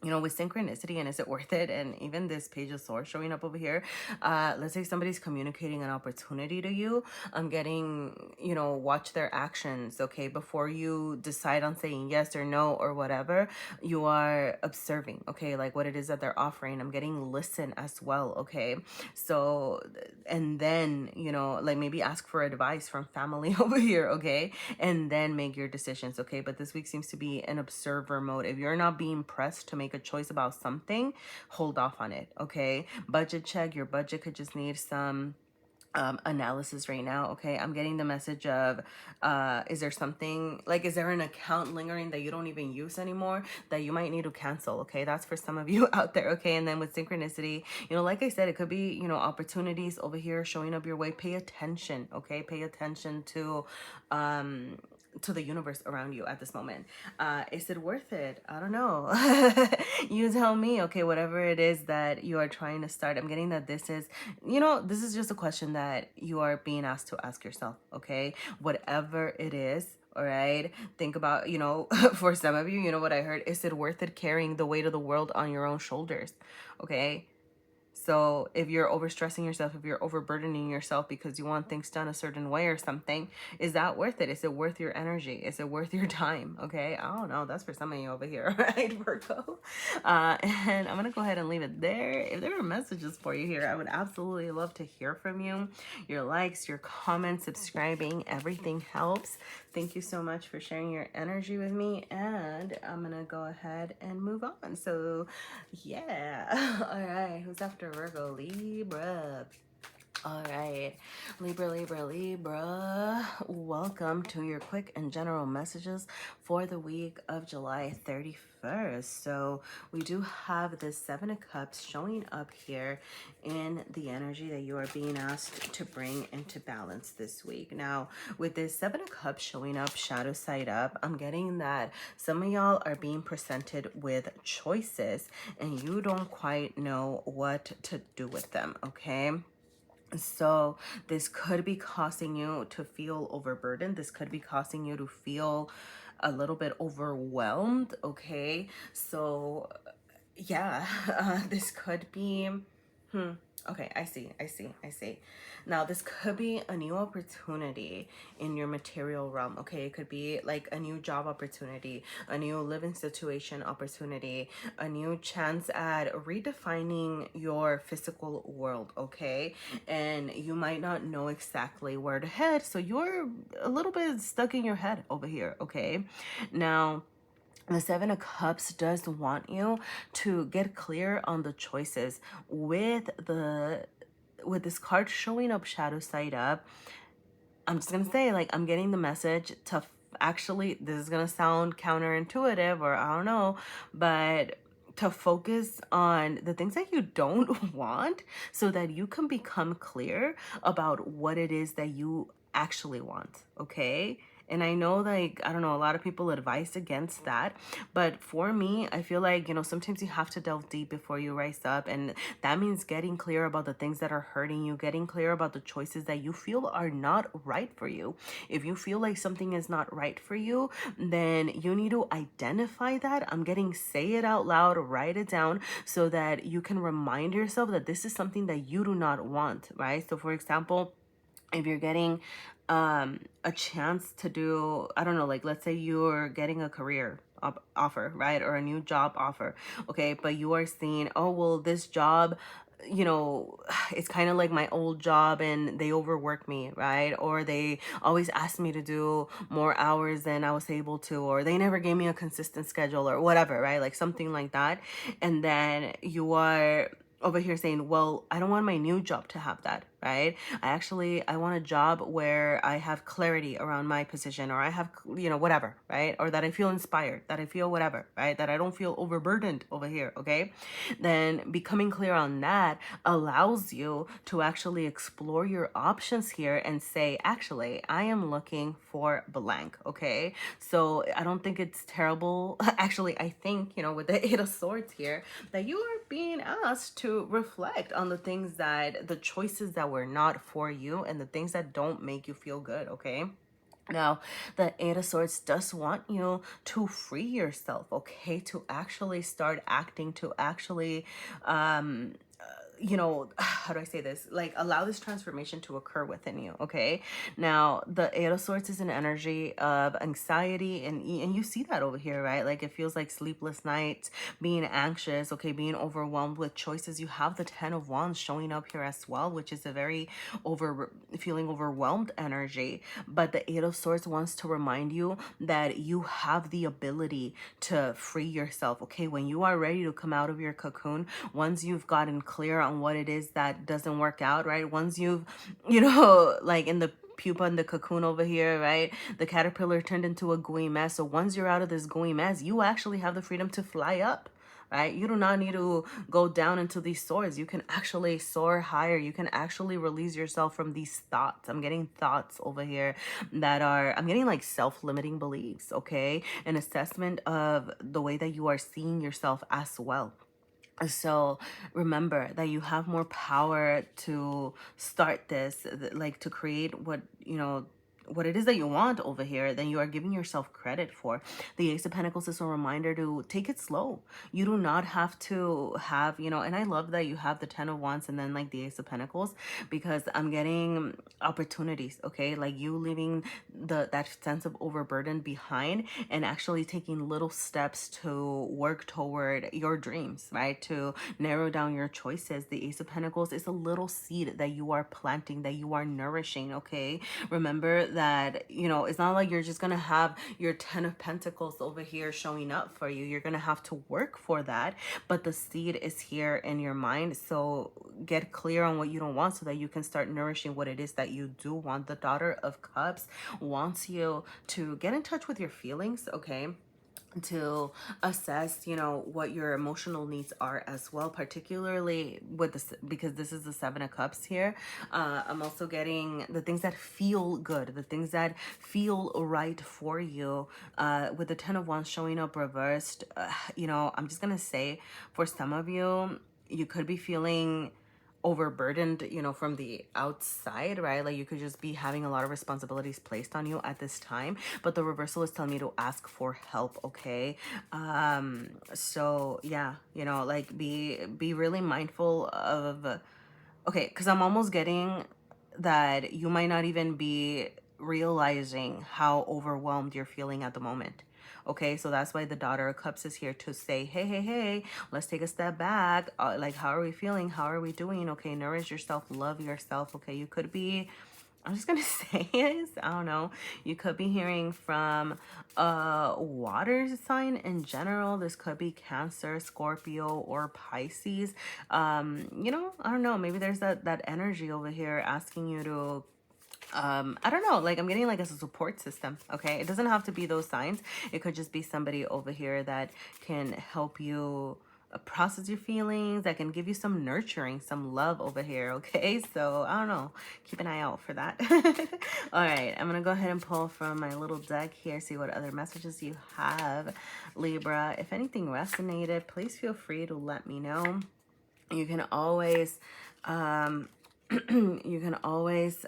you know, with synchronicity, and is it worth it? And even this page of swords showing up over here, let's say somebody's communicating an opportunity to you. I'm getting, you know, watch their actions, okay? Before you decide on saying yes or no or whatever, you are observing, okay? Like what it is that they're offering. I'm getting listen as well, okay? So, and then, you know, like maybe ask for advice from family over here, okay? And then make your decisions, okay? But this week seems to be an observer mode. If you're not being pressed to make a choice about something, hold off on it, okay? Budget check. Your budget could just need some analysis right now, okay? I'm getting the message of is there something, like, is there an account lingering that you don't even use anymore that you might need to cancel, okay? That's for some of you out there, okay? And then with synchronicity, you know, like I said, it could be, you know, opportunities over here showing up your way. Pay attention, okay? Pay attention to the universe around you at this moment. Is it worth it? I don't know. You tell me, okay? Whatever it is that you are trying to start, I'm getting that this is, you know, this is just a question that you are being asked to ask yourself, okay? Whatever it is, all right, think about, you know, for some of you, you know what I heard, is it worth it carrying the weight of the world on your own shoulders, okay? So if you're overstressing yourself, if you're overburdening yourself because you want things done a certain way or something, is that worth it? Is it worth your energy? Is it worth your time? Okay, I don't know. That's for some of you over here, right, Virgo? And I'm going to go ahead and leave it there. If there are messages for you here, I would absolutely love to hear from you. Your likes, your comments, subscribing, everything helps. Thank you so much for sharing your energy with me. And I'm going to go ahead and move on. So, yeah. All right. Who's after Virgo? Libra. All right, Libra, welcome to your quick and general messages for the week of July 31st. So we do have the Seven of Cups showing up here in the energy that you are being asked to bring into balance this week. Now, with this Seven of Cups showing up, shadow side up, I'm getting that some of y'all are being presented with choices and you don't quite know what to do with them, okay? So this could be causing you to feel overburdened. This could be causing you to feel a little bit overwhelmed, okay? So yeah, this could be, okay, I see. Now, this could be a new opportunity in your material realm, okay? It could be like a new job opportunity, a new living situation opportunity, a new chance at redefining your physical world, okay? And you might not know exactly where to head, so you're a little bit stuck in your head over here, okay? Now, The Seven of Cups does want you to get clear on the choices with this card showing up shadow side up. I'm just gonna say, like, I'm getting the message to actually, this is gonna sound counterintuitive, or I don't know, but to focus on the things that you don't want so that you can become clear about what it is that you actually want, okay? And I know, like, I don't know, a lot of people advise against that. But for me, I feel like, sometimes you have to delve deep before you rise up. And that means getting clear about the things that are hurting you, getting clear about the choices that you feel are not right for you. If you feel like something is not right for you, then you need to identify that. I'm getting say it out loud, write it down so that you can remind yourself that this is something that you do not want, right? So for example, if you're getting a chance to do, I don't know, like let's say you're getting a career offer, right? Or a new job offer. Okay. But you are seeing, oh, well, this job, it's kind of like my old job and they overwork me, right? Or they always ask me to do more hours than I was able to, or they never gave me a consistent schedule or whatever, right? Like something like that. And then you are over here saying, well, I don't want my new job to have that, right? I want a job where I have clarity around my position, or I have, whatever, right? Or that I feel inspired, that I feel whatever, right? That I don't feel overburdened over here, okay? Then becoming clear on that allows you to actually explore your options here and say, actually, I am looking for blank, okay? So I don't think it's terrible. Actually, I think, with the Eight of Swords here, that you are being asked to reflect on the choices that were not for you and the things that don't make you feel good, okay? Now, the Eight of Swords does want you to free yourself, okay? To actually start acting, to actually, how do I say this? Like, allow this transformation to occur within you, okay? Now, the Eight of Swords is an energy of anxiety, and you see that over here, right? Like, it feels like sleepless nights, being anxious, okay, being overwhelmed with choices. You have the Ten of Wands showing up here as well, which is a very feeling overwhelmed energy. But the Eight of Swords wants to remind you that you have the ability to free yourself, okay? When you are ready to come out of your cocoon, once you've gotten clear on what it is that doesn't work out, right? Once you've, like in the pupa and the cocoon over here, right? The caterpillar turned into a gooey mess. So once you're out of this gooey mess, you actually have the freedom to fly up, right? You do not need to go down into these swords. You can actually soar higher. You can actually release yourself from these thoughts. I'm getting thoughts over here I'm getting like self-limiting beliefs, okay? An assessment of the way that you are seeing yourself as well. So remember that you have more power to start this, like to create what it is that you want over here than you are giving yourself credit for. The Ace of Pentacles is a reminder to take it slow. You do not have to have, and I love that you have the Ten of Wands and then like the Ace of Pentacles, because I'm getting opportunities, okay? Like you leaving that sense of overburden behind and actually taking little steps to work toward your dreams, right? To narrow down your choices. The Ace of Pentacles is a little seed that you are planting, that you are nourishing, okay? Remember that, it's not like you're just gonna have your Ten of Pentacles over here showing up for you. You're gonna have to work for that, but the seed is here in your mind. So get clear on what you don't want so that you can start nourishing what it is that you do want. The Daughter of Cups wants you to get in touch with your feelings, okay? To assess, what your emotional needs are as well, particularly with this, because this is the Seven of Cups here. I'm also getting the things that feel good, the things that feel right for you, with the Ten of Wands showing up reversed. I'm just gonna say, for some of you, you could be feeling overburdened, from the outside, right? Like you could just be having a lot of responsibilities placed on you at this time, but the reversal is telling me to ask for help, okay? So yeah, like be really mindful of, okay, because I'm almost getting that you might not even be realizing how overwhelmed you're feeling at the moment. Okay, so that's why the Daughter of Cups is here to say, hey, let's take a step back. Like, how are we feeling? How are we doing? Okay, nourish yourself, love yourself. Okay, you could be I'm just gonna say is, I don't know, you could be hearing from a water sign in general. This could be Cancer, Scorpio, or Pisces. You know, I don't know, maybe there's that energy over here asking you to I don't know, like I'm getting like as a support system. Okay, it doesn't have to be those signs. It could just be somebody over here that can help you process your feelings, that can give you some nurturing, some love over here. Okay, so I don't know, keep an eye out for that. All right, I'm gonna go ahead and pull from my little deck here, see what other messages you have, Libra. If anything resonated, please feel free to let me know. You can always you can always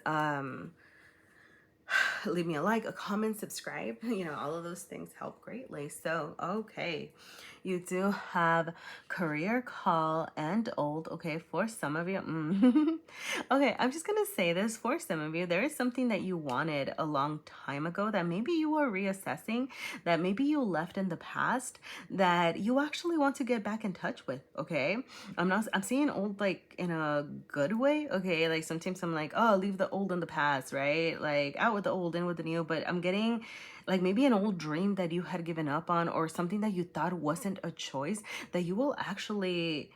leave me a like, a comment, subscribe. You know, all of those things help greatly. So, okay. You do have career call and old, okay, for some of you. Okay, I'm just gonna say this, for some of you, there is something that you wanted a long time ago that maybe you are reassessing, that maybe you left in the past, that you actually want to get back in touch with, okay? I'm seeing old like in a good way, okay? Like sometimes I'm like, oh, leave the old in the past, right? Like out with the old, in with the new, but I'm getting like maybe an old dream that you had given up on, or something that you thought wasn't a choice, that you will actually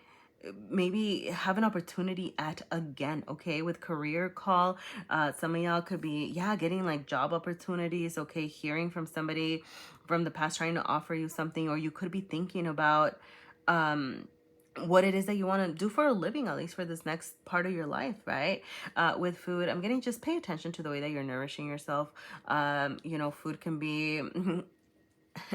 maybe have an opportunity at again. Okay, with career call, some of y'all could be, yeah, getting like job opportunities. Okay, hearing from somebody from the past trying to offer you something, or you could be thinking about what it is that you want to do for a living, at least for this next part of your life, right? With food, I'm getting, just pay attention to the way that you're nourishing yourself. You know, food can be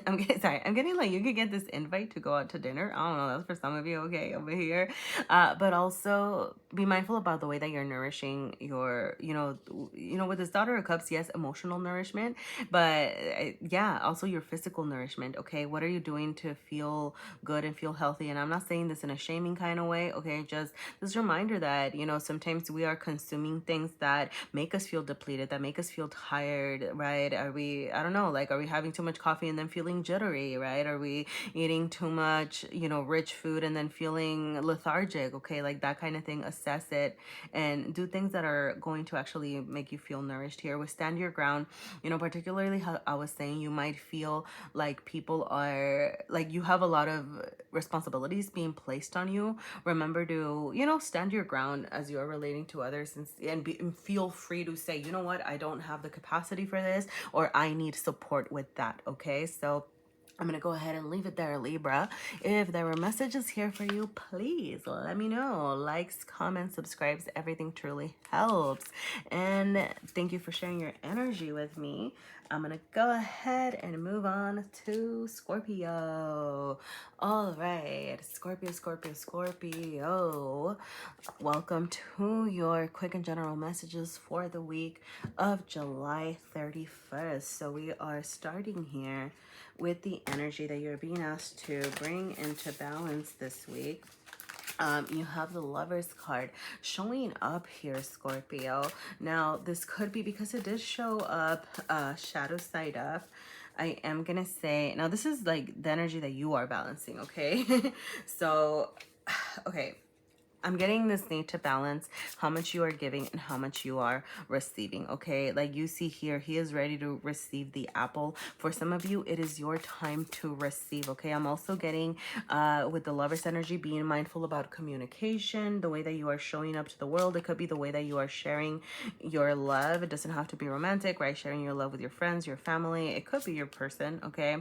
I'm getting like, you could get this invite to go out to dinner. I don't know, that's for some of you, okay, over here. But also be mindful about the way that you're nourishing your, with this Daughter of Cups, yes, emotional nourishment, but yeah, also your physical nourishment, okay? What are you doing to feel good and feel healthy? And I'm not saying this in a shaming kind of way, okay? Just this reminder that, sometimes we are consuming things that make us feel depleted, that make us feel tired, right? Are we having too much coffee and then feeling jittery, right? Are we eating too much, rich food and then feeling lethargic? Okay, like that kind of thing. Assess it and do things that are going to actually make you feel nourished here. Withstand your ground, particularly how I was saying, you might feel like people are like, you have a lot of responsibilities being placed on you. Remember to, stand your ground as you are relating to others, and feel free to say, you know what, I don't have the capacity for this, or I need support with that. Okay, so I'm going to go ahead and leave it there, Libra. If there were messages here for you, please let me know. Likes, comments, subscribes, everything truly helps. And thank you for sharing your energy with me. I'm going to go ahead and move on to Scorpio. All right, Scorpio, Scorpio, Scorpio. Welcome to your quick and general messages for the week of July 31st. So we are starting here with the energy that you're being asked to bring into balance this week. You have the Lover's card showing up here, Scorpio. Now, this could be because it does show up shadow side up. I am going to say, now this is like the energy that you are balancing, okay? So, okay. I'm getting this need to balance how much you are giving and how much you are receiving, okay? Like you see here, he is ready to receive the apple. For some of you, it is your time to receive, okay? I'm also getting, with the Lover's energy, being mindful about communication, the way that you are showing up to the world. It could be the way that you are sharing your love. It doesn't have to be romantic, right? Sharing your love with your friends, your family. It could be your person, okay?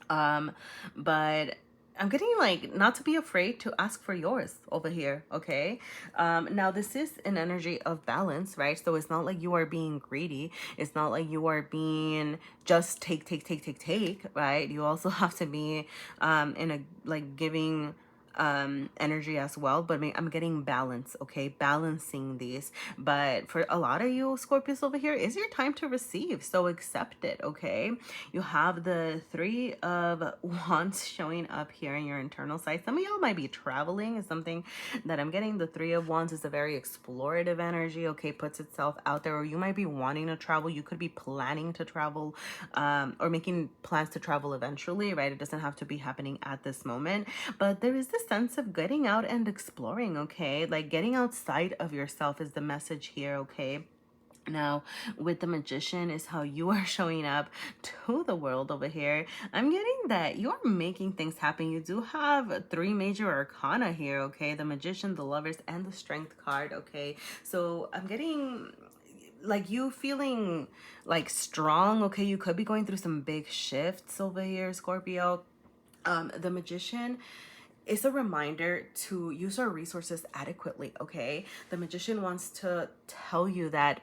But I'm getting like not to be afraid to ask for yours over here, okay? Now this is an energy of balance, right? So it's not like you are being greedy. It's not like you are being just take, right? You also have to be in a like giving energy as well, but I'm getting balance, okay? Balancing these. But for a lot of you Scorpios over here, is your time to receive, so accept it, okay? You have the Three of Wands showing up here in your internal side. Some of y'all might be traveling, is something that I'm getting. The Three of Wands is a very explorative energy, okay? Puts itself out there, or you might be wanting to travel. You could be planning to travel, or making plans to travel eventually, right? It doesn't have to be happening at this moment, but there is this sense of getting out and exploring, okay? Like getting outside of yourself is the message here, okay? Now, with the Magician is how you are showing up to the world over here. I'm getting that you're making things happen. You do have three major arcana here, okay? The Magician, the Lovers, and the Strength card, okay? So I'm getting like you feeling like strong, okay? You could be going through some big shifts over here, Scorpio. The Magician is a reminder to use our resources adequately, okay? The Magician wants to tell you that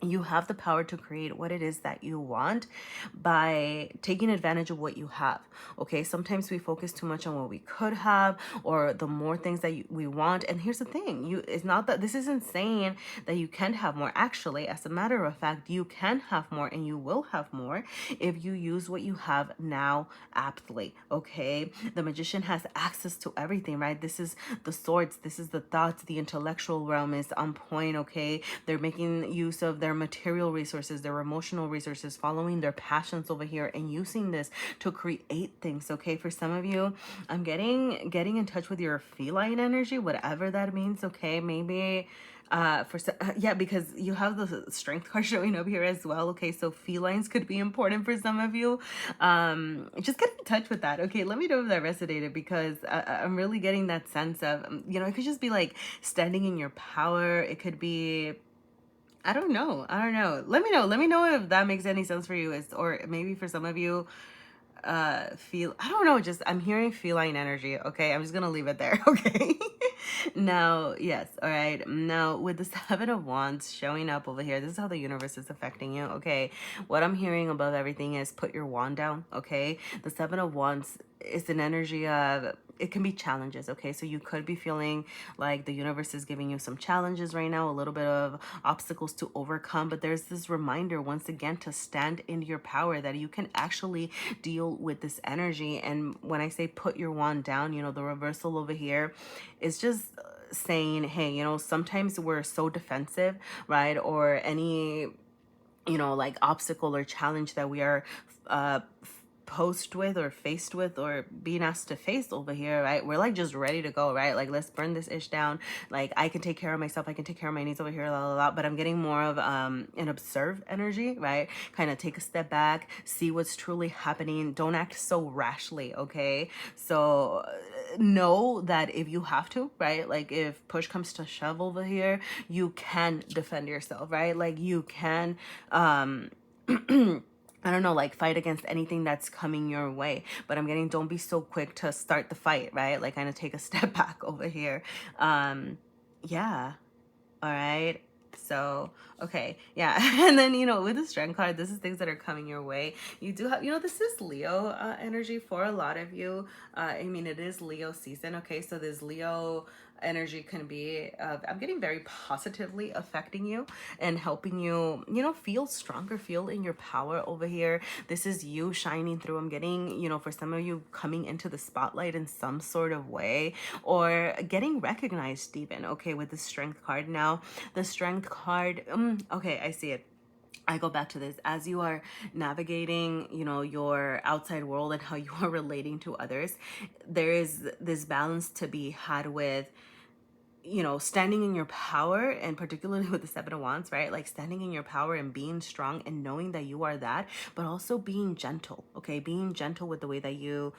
you have the power to create what it is that you want by taking advantage of what you have. Okay, sometimes we focus too much on what we could have or the more things that we want. And here's the thing, it's not that this isn't saying that you can't have more. Actually, as a matter of fact, you can have more and you will have more if you use what you have now aptly. Okay, the Magician has access to everything, right? This is the swords, this is the thoughts, the intellectual realm is on point. Okay, they're making use of their material resources, their emotional resources, following their passions over here and using this to create things. Okay, for some of you, I'm getting in touch with your feline energy, whatever that means. Okay, maybe yeah, because you have the Strength card showing up here as well. Okay, so felines could be important for some of you. Just get in touch with that. Okay, let me know if that resonated, because I'm really getting that sense of, it could just be like standing in your power. It could be, I don't know. Let me know. Let me know if that makes any sense for you. Or maybe for some of you, I don't know, just I'm hearing feline energy. Okay, I'm just gonna leave it there. Okay. Now, yes, all right. Now, with the Seven of Wands showing up over here, this is how the universe is affecting you. Okay, what I'm hearing above everything is put your wand down. Okay, the Seven of Wands is an energy of, it can be challenges. Okay, so you could be feeling like the universe is giving you some challenges right now, a little bit of obstacles to overcome, but there's this reminder once again to stand into your power, that you can actually deal with this energy. And when I say put your wand down, the reversal over here is just saying, hey, sometimes we're so defensive, right? Or any, like obstacle or challenge that we are posed with or faced with or being asked to face over here, right? We're like just ready to go, right? Like, let's burn this ish down. Like, I can take care of myself, I can take care of my needs over here, la la la. But I'm getting more of an observe energy, right? Kind of take a step back, see what's truly happening. Don't act so rashly, okay? So know that if you have to, right? Like, if push comes to shove over here, you can defend yourself, right? Like, you can I don't know, like fight against anything that's coming your way. But I'm getting, don't be so quick to start the fight, right? Like, kind of take a step back over here. Yeah. All right. So, okay. Yeah. And then, with the Strength card, this is things that are coming your way. You do have, this is Leo energy for a lot of you. I mean, it is Leo season. Okay. So this Leo energy can be, I'm getting very positively affecting you and helping you, feel stronger, feel in your power over here. This is you shining through. I'm getting, for some of you, coming into the spotlight in some sort of way, or getting recognized even, okay, with the Strength card. Now, the Strength card, okay, I see it. I go back to this as you are navigating, your outside world and how you are relating to others. There is this balance to be had with, standing in your power, and particularly with the Seven of Wands, right? Like, standing in your power and being strong and knowing that you are that, but also being gentle, okay? Being gentle with the way that you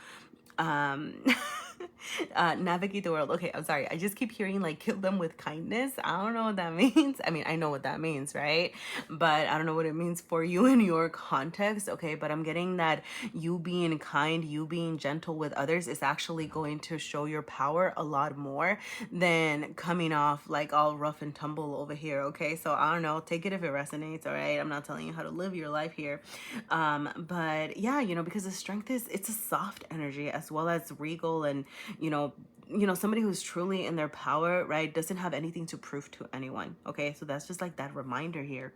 navigate the world. Okay, I'm sorry. I just keep hearing like kill them with kindness. I don't know what that means. I mean, I know what that means, right? But I don't know what it means for you in your context. Okay, but I'm getting that you being kind, you being gentle with others is actually going to show your power a lot more than coming off like all rough and tumble over here. Okay, so I don't know. Take it if it resonates. All right, I'm not telling you how to live your life here. But yeah, because the Strength it's a soft energy as well as regal, and somebody who's truly in their power, right, doesn't have anything to prove to anyone. Okay, so that's just like that reminder here.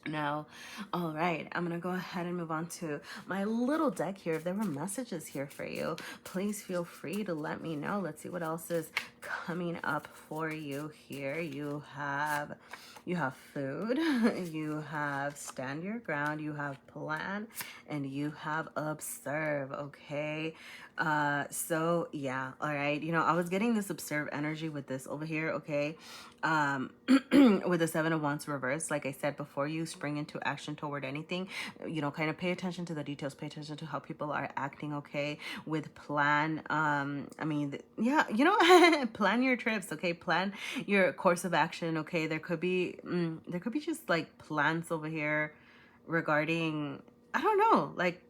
Now, all right, I'm gonna go ahead and move on to my little deck here. If there were messages here for you, please feel free to let me know. Let's see what else is coming up for you here. You have food, you have stand your ground, you have plan, and you have observe. Okay, so yeah, all right, I was getting this observe energy with this over here. Okay, with the Seven of Wands reverse, like I said before, you spring into action toward anything, kind of pay attention to the details, pay attention to how people are acting. Okay, with plan, I mean, yeah, plan your trips. Okay, plan your course of action. Okay, there could be just like plans over here regarding, I don't know, like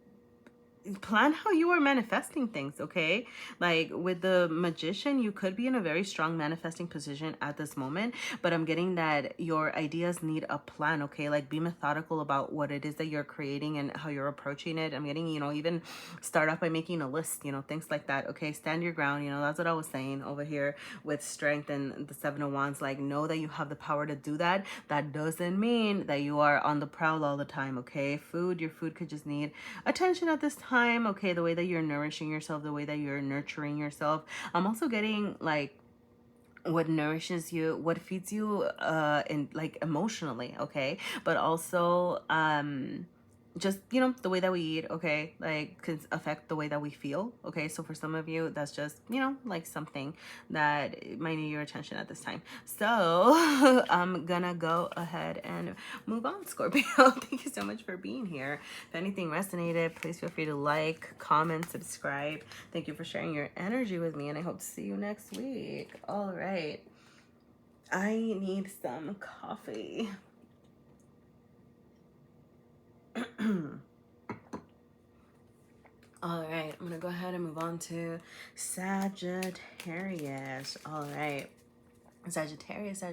plan how you are manifesting things. Okay, like with the Magician, you could be in a very strong manifesting position at this moment, but I'm getting that your ideas need a plan. Okay, like be methodical about what it is that you're creating and how you're approaching it. I'm getting, even start off by making a list, things like that. Okay, stand your ground. That's what I was saying over here with strength and the Seven of Wands. Like, know that you have the power to do that. That doesn't mean that you are on the prowl all the time. Okay, your food could just need attention at this time. Okay, the way that you're nourishing yourself, the way that you're nurturing yourself. I'm also getting like what nourishes you, what feeds you in like emotionally. Okay, but also just the way that we eat. Okay, like can affect the way that we feel. Okay, so for some of you, that's just like something that might need your attention at this time. So I'm gonna go ahead and move on, Scorpio. Thank you so much for being here. If anything resonated, please feel free to like, comment, subscribe. Thank you for sharing your energy with me, and I hope to see you next week. All right, I need some coffee. All right, I'm gonna go ahead and move on to Sagittarius. All right. Sagittarius,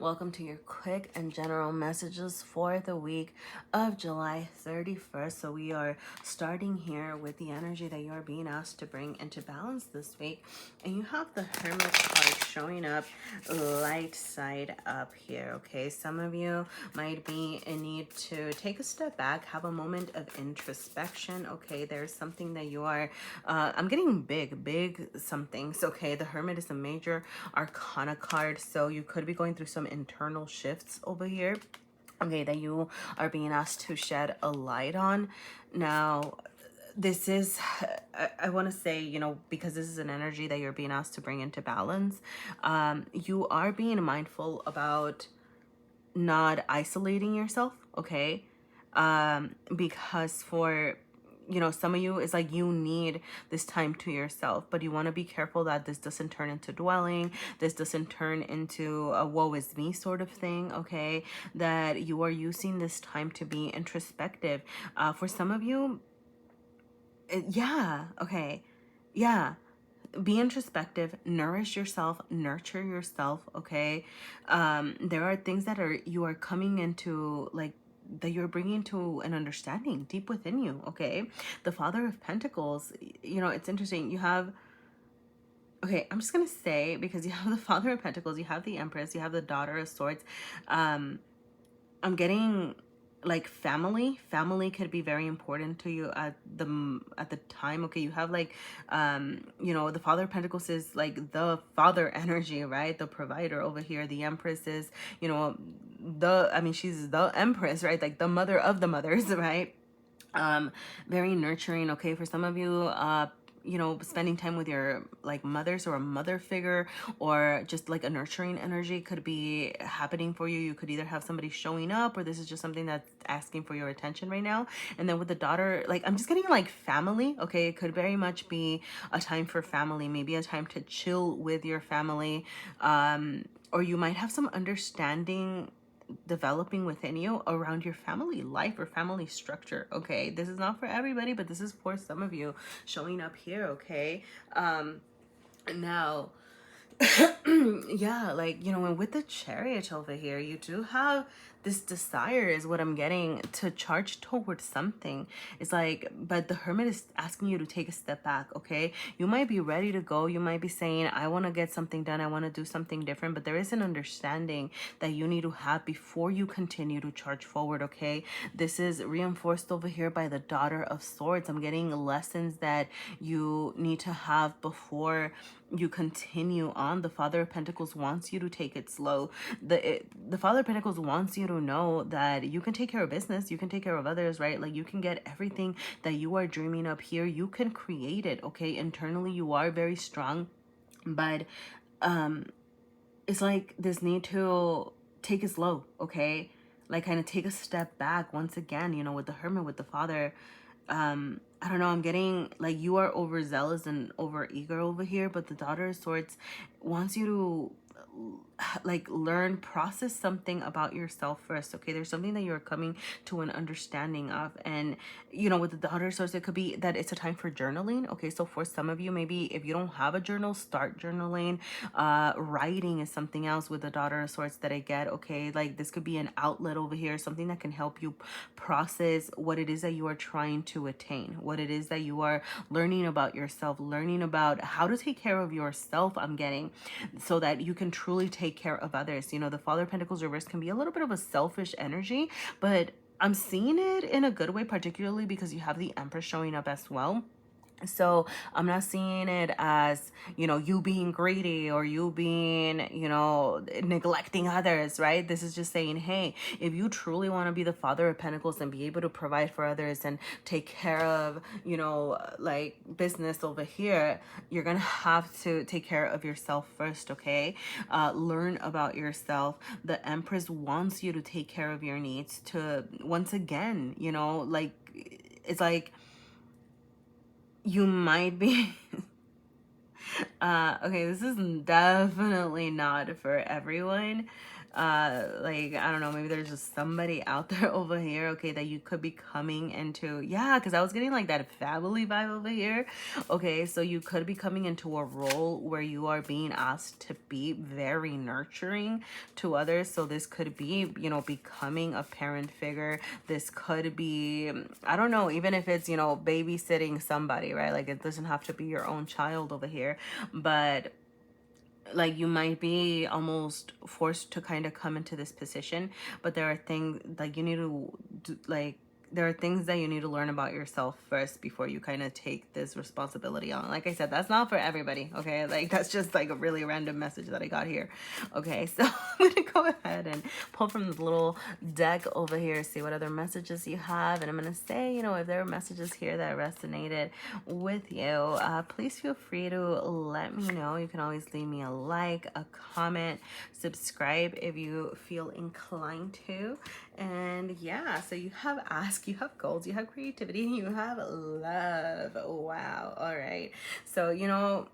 welcome to your quick and general messages for the week of July 31st. So we are starting here with the energy that you are being asked to bring into balance this week. And you have the Hermit card showing up light side up here. Okay, some of you might be in need to take a step back, have a moment of introspection. Okay, there's something that you are, I'm getting big somethings. Okay, the Hermit is a major arcana card, so you could be going through some internal shifts over here, okay, that you are being asked to shed a light on. Now this is, I want to say, because this is an energy that you're being asked to bring into balance, you are being mindful about not isolating yourself. Okay, because for some of you, it's like you need this time to yourself, but you want to be careful that this doesn't turn into dwelling. This doesn't turn into a woe is me sort of thing. Okay, that you are using this time to be introspective. For some of you, okay, be introspective, nourish yourself, nurture yourself. Okay, there are things that you are coming into, like, that you're bringing to an understanding deep within you. Okay, the Father of Pentacles, it's interesting. You have, okay, I'm just gonna say, because you have the Father of Pentacles, you have the Empress, you have the Daughter of Swords. I'm getting like family could be very important to you at the time. Okay, you have like the Father of Pentacles is like the father energy, right? The provider over here. The Empress is she's the Empress, right? Like the mother of the mothers, right? Very nurturing. Okay, for some of you, spending time with your like mothers or a mother figure, or just like a nurturing energy could be happening for you. You could either have somebody showing up, or this is just something that's asking for your attention right now. And then with the daughter, like, I'm just getting like family. Okay, it could very much be a time for family, maybe a time to chill with your family, or you might have some understanding developing within you around your family life or family structure. Okay, this is not for everybody, but this is for some of you showing up here. Okay, now yeah, like, and with the Chariot over here, you do have this desire is what I'm getting to charge towards something. It's like, but the Hermit is asking you to take a step back, okay? You might be ready to go. You might be saying, I want to get something done. I want to do something different. But there is an understanding that you need to have before you continue to charge forward, okay? This is reinforced over here by the Daughter of Swords. I'm getting lessons that you need to have before you continue on. The Father of Pentacles wants you to take it slow. The Father of Pentacles wants you to know that you can take care of business, you can take care of others, right? Like you can get everything that you are dreaming up here. You can create it, okay? Internally, you are very strong, but it's like this need to take it slow, okay? Like kind of take a step back once again, you know, with the Hermit, with the Father. I don't know, I'm getting like you are overzealous and over eager over here, but the Daughter of Swords wants you to like learn, process something about yourself first, okay? There's something that you're coming to an understanding of, and you know, with the Daughter of Swords, it could be that it's a time for journaling, okay? So for some of you, maybe if you don't have a journal, start journaling. Writing is something else with the Daughter of Swords that I get, okay? Like this could be an outlet over here, something that can help you process what it is that you are trying to attain, what it is that you are learning about yourself, learning about how to take care of yourself, I'm getting, so that you can truly take care of others. You know, the Father of Pentacles reverse can be a little bit of a selfish energy, but I'm seeing it in a good way, particularly because you have the Empress showing up as well. So I'm not seeing it as, you know, you being greedy or you being, you know, neglecting others, right? This is just saying, hey, if you truly want to be the Father of Pentacles and be able to provide for others and take care of, you know, like business over here, you're going to have to take care of yourself first, okay? Learn about yourself. The Empress wants you to take care of your needs to, once again, you know, like, it's like, you might be okay, this is definitely not for everyone. Like I don't know, maybe there's just somebody out there over here, okay, that you could be coming into. Yeah, because I was getting like that family vibe over here. Okay, so you could be coming into a role where you are being asked to be very nurturing to others. So this could be, you know, becoming a parent figure. This could be, I don't know, even if it's, you know, babysitting somebody, right? Like it doesn't have to be your own child over here, but like you might be almost forced to kind of come into this position. But there are things like you need to do, like there are things that you need to learn about yourself first before you kind of take this responsibility on. Like I said, that's not for everybody, okay? Like that's just like a really random message that I got here. Okay, so I'm gonna go ahead and pull from the little deck over here, see what other messages you have, and I'm gonna say, you know, if there are messages here that resonated with you, please feel free to let me know. You can always leave me a like, a comment, subscribe if you feel inclined to. And yeah, so you have ask, you have goals, you have creativity, you have love. Wow. All right. So, you know,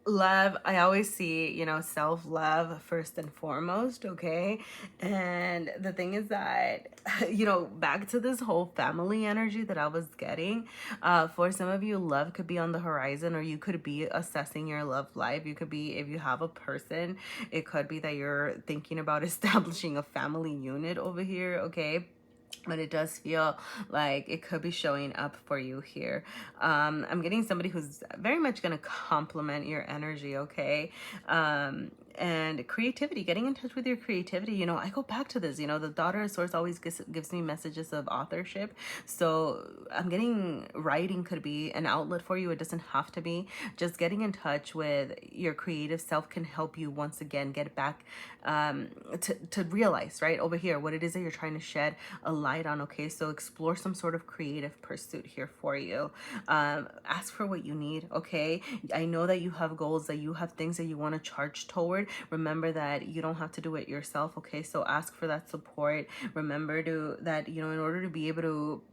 love, I always see, you know, self-love first and foremost, okay? And the thing is that, you know, back to this whole family energy that I was getting, for some of you, love could be on the horizon, or you could be assessing your love life. You could be, if you have a person, it could be that you're thinking about establishing a family unit over here, okay? But it does feel like it could be showing up for you here. I'm getting somebody who's very much going to complement your energy, okay? And creativity, getting in touch with your creativity. You know, I go back to this, you know, the Daughter of Swords always gives me messages of authorship. So I'm getting, writing could be an outlet for you. It doesn't have to be. Just getting in touch with your creative self can help you once again get back to realize, right, over here, what it is that you're trying to shed a light on, okay? So explore some sort of creative pursuit here for you. Ask for what you need, okay? I know that you have goals, that you have things that you want to charge toward. Remember that you don't have to do it yourself, okay? So ask for that support. Remember that, you know, in order to be able to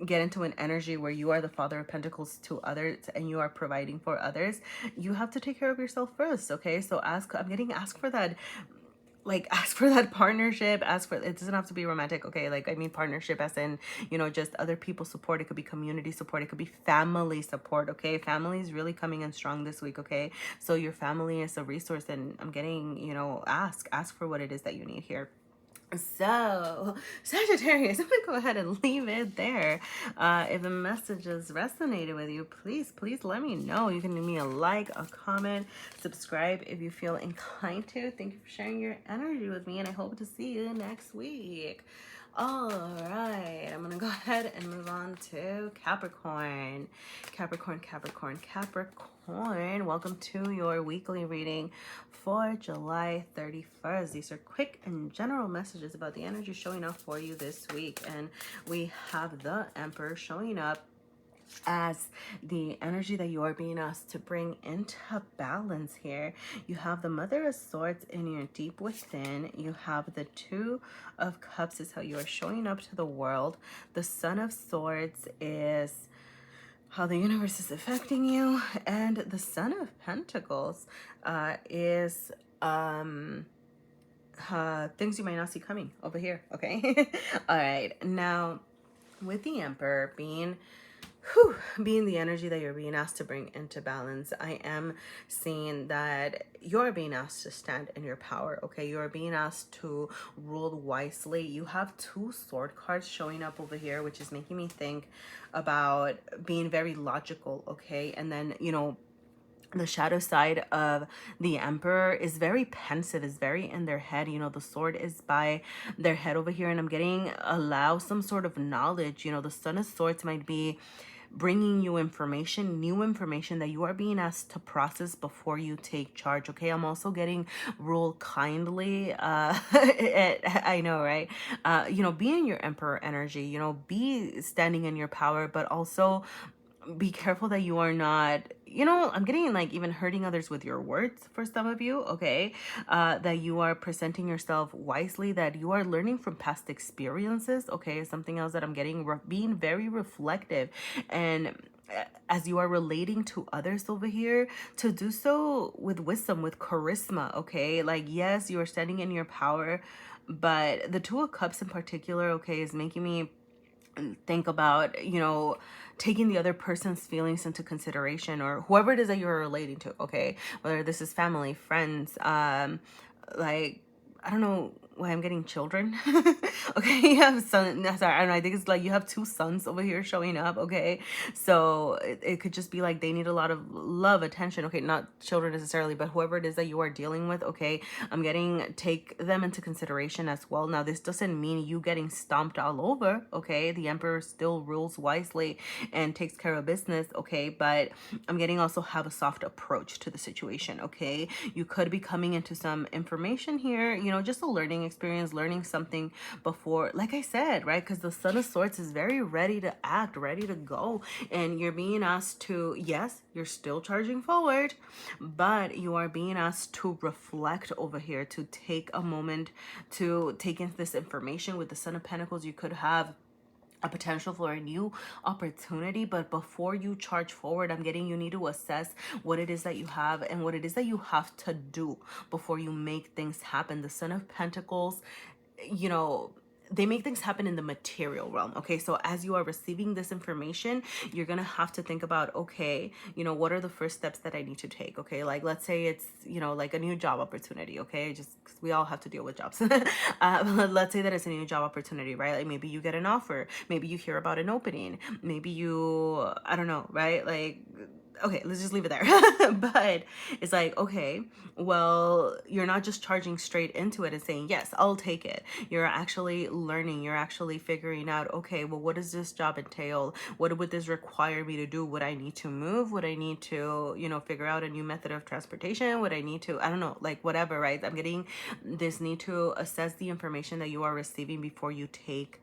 get into an energy where you are the Father of Pentacles to others and you are providing for others, you have to take care of yourself first, okay? So ask for that, like ask for that partnership, ask for, it doesn't have to be romantic, okay? Like I mean partnership as in, you know, just other people support. It could be community support, it could be family support, okay? Family is really coming in strong this week, okay? So your family is a resource, and I'm getting, you know, ask for what it is that you need here. So, Sagittarius, I'm going to go ahead and leave it there. If the messages resonated with you, please let me know. You can leave me a like, a comment, subscribe if you feel inclined to. Thank you for sharing your energy with me, and I hope to see you next week. All right, I'm going to go ahead and move on to Capricorn. Capricorn. Welcome to your weekly reading for July 31st. These are quick and general messages about the energy showing up for you this week. And we have the Emperor showing up as the energy that you are being asked to bring into balance here. You have the Mother of Swords in your deep within. You have the Two of Cups is how you are showing up to the world. The Son of Swords is how the universe is affecting you, and the Son of Pentacles is things you might not see coming over here. Okay. All right, now with the Emperor being the energy that you're being asked to bring into balance, I am seeing that you're being asked to stand in your power. Okay, you're being asked to rule wisely. You have two sword cards showing up over here, which is making me think about being very logical. Okay, and then the shadow side of the Emperor is very pensive, is very in their head. The sword is by their head over here, and I'm getting allow some sort of knowledge. The Son of Swords might be bringing you information, new information that you are being asked to process before you take charge. Okay, I'm also getting rule kindly. I know, right? Be in your Emperor energy. Be standing in your power, but also be careful that you are not, I'm getting like even hurting others with your words for some of you. Okay, that you are presenting yourself wisely, that you are learning from past experiences. Okay, something else that I'm getting, being very reflective, and as you are relating to others over here, to do so with wisdom, with charisma. Okay, like, yes, you are standing in your power, but the Two of Cups in particular, okay, is making me think about, taking the other person's feelings into consideration, or whoever it is that you're relating to. Okay, whether this is family, friends, like, I don't know why I'm getting children. Okay, you have son. Sorry, I don't know. I think it's like you have two sons over here showing up. Okay, so it could just be like they need a lot of love, attention. Okay, not children necessarily, but whoever it is that you are dealing with. Okay, I'm getting, take them into consideration as well. Now, this doesn't mean you getting stomped all over. Okay, the Emperor still rules wisely and takes care of business. Okay, but I'm getting also have a soft approach to the situation. Okay, you could be coming into some information here, just a learning experience, learning something before, like I said, right? Because the Son of Swords is very ready to act, ready to go, and you're being asked to, yes, you're still charging forward, but you are being asked to reflect over here, to take a moment to take in this information. With the Son of Pentacles, you could have a potential for a new opportunity, but before you charge forward, I'm getting, you need to assess what it is that you have and what it is that you have to do before you make things happen. The Son of Pentacles, they make things happen in the material realm. Okay, so as you are receiving this information, you're gonna have to think about, okay, what are the first steps that I need to take? Okay, like, let's say it's, like a new job opportunity. Okay, just because we all have to deal with jobs. Let's say that it's a new job opportunity, right? Like, maybe you get an offer, maybe you hear about an opening, maybe you, I don't know, right? Like, okay, let's just leave it there. But it's like, okay, well, you're not just charging straight into it and saying, yes, I'll take it. You're actually learning, you're actually figuring out, okay, well, what does this job entail? What would this require me to do? Would I need to move? Would I need to, figure out a new method of transportation? Would I need to, I don't know, like, whatever, right? I'm getting this need to assess the information that you are receiving before you take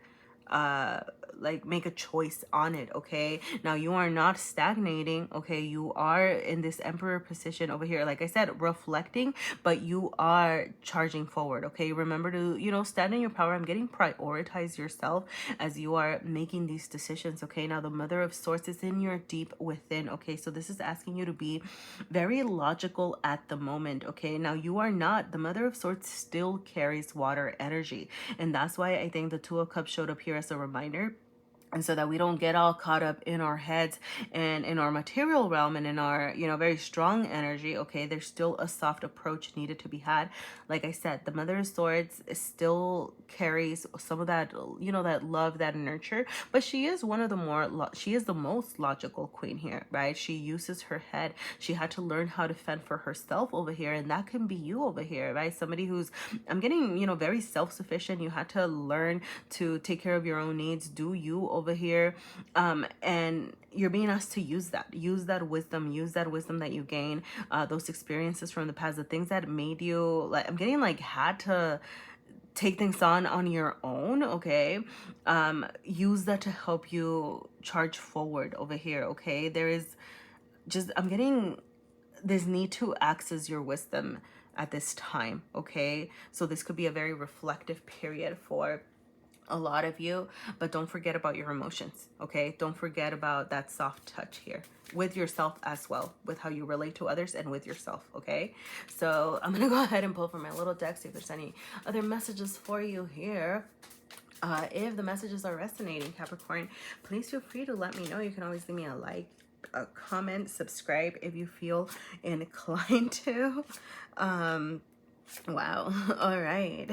like, make a choice on it. Okay, now you are not stagnating. Okay, you are in this Emperor position over here, like I said, reflecting, but you are charging forward. Okay, remember to, stand in your power. I'm getting prioritize yourself as you are making these decisions. Okay, now the Mother of Swords is in your deep within. Okay, so this is asking you to be very logical at the moment. Okay, now you are not, the Mother of Swords still carries water energy, and that's why I think the Two of Cups showed up here as a reminder and so that we don't get all caught up in our heads and in our material realm and in our, you know, very strong energy. Okay, there's still a soft approach needed to be had. Like I said, the Mother of Swords still carries some of that, you know, that love, that nurture, but she is one of the she is the most logical queen here, right? She uses her head. She had to learn how to fend for herself over here, and that can be you over here, right? Somebody who's, I'm getting, you know, very self-sufficient. You had to learn to take care of your own needs, do you over here, and you're being asked to use that wisdom that you gain, those experiences from the past, the things that made you, like, I'm getting like, had to take things on your own. Okay, use that to help you charge forward over here. Okay, there is just, I'm getting this need to access your wisdom at this time. Okay, so this could be a very reflective period for a lot of you, but don't forget about your emotions. Okay, don't forget about that soft touch here with yourself as well, with how you relate to others and with yourself. Okay, so I'm gonna go ahead and pull from my little deck, see if there's any other messages for you here. If the messages are resonating, Capricorn, please feel free to let me know. You can always leave me a like, a comment, subscribe if you feel inclined to. Wow. All right.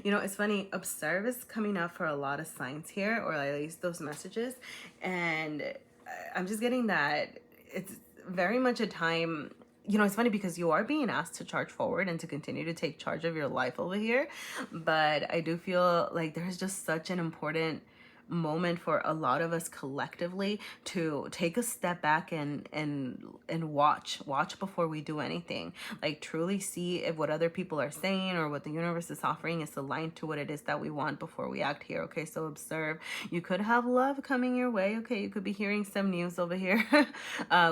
You know, it's funny. Observe is coming up for a lot of signs here, or at least those messages. And I'm just getting that it's very much a time. You know, it's funny because you are being asked to charge forward and to continue to take charge of your life over here. But I do feel like there's just such an important moment for a lot of us collectively to take a step back and watch before we do anything. Like, truly see if what other people are saying or what the universe is offering is aligned to what it is that we want before we act here. Okay, so observe. You could have love coming your way. Okay, you could be hearing some news over here.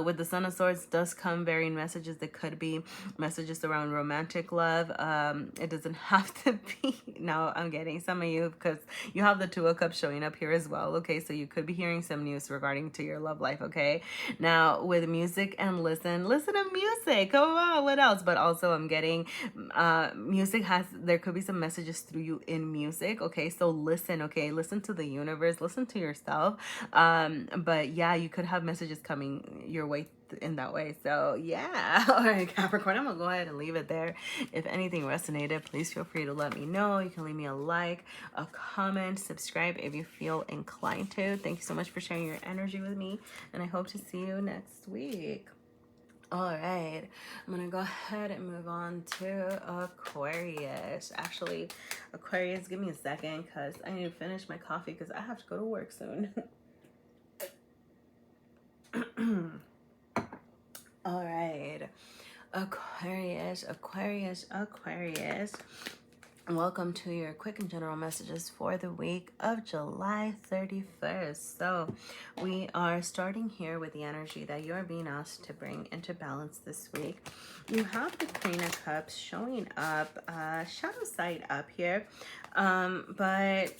With the Son of Swords does come varying messages. That could be messages around romantic love. It doesn't have to be. Now I'm getting some of you, because you have the Two of Cups showing up here as well. Okay, so you could be hearing some news regarding to your love life. Okay, now with music and listen to music. Come on, what else? But also I'm getting music there could be some messages through you in music. Okay, so listen. Okay, listen to the universe, listen to yourself. But yeah, you could have messages coming your way in that way. So yeah. All right, Capricorn, I'm gonna go ahead and leave it there. If anything resonated, please feel free to let me know. You can leave me a like, a comment, subscribe if you feel inclined to. Thank you so much for sharing your energy with me, and I hope to see you next week. All right, I'm gonna go ahead and move on to Aquarius. Actually, Aquarius, give me a second because I need to finish my coffee because I have to go to work soon. All right, Aquarius. Welcome to your quick and general messages for the week of July 31st. So we are starting here with the energy that you are being asked to bring into balance this week. You have the Queen of Cups showing up, shadow side up here, but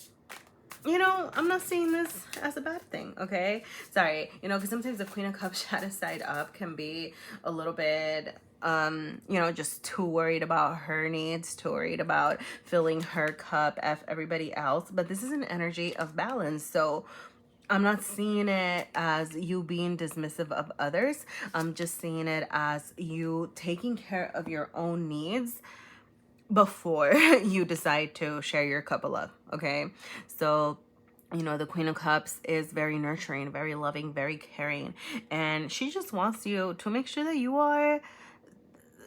you know, I'm not seeing this as a bad thing, okay? Sorry, you know, because sometimes the Queen of Cups shadow side up can be a little bit, you know, just too worried about her needs, too worried about filling her cup, everybody else. But this is an energy of balance. So I'm not seeing it as you being dismissive of others. I'm just seeing it as you taking care of your own needs before you decide to share your cup of love. Okay, so you know, the Queen of Cups is very nurturing, very loving, very caring, and she just wants you to make sure that you are,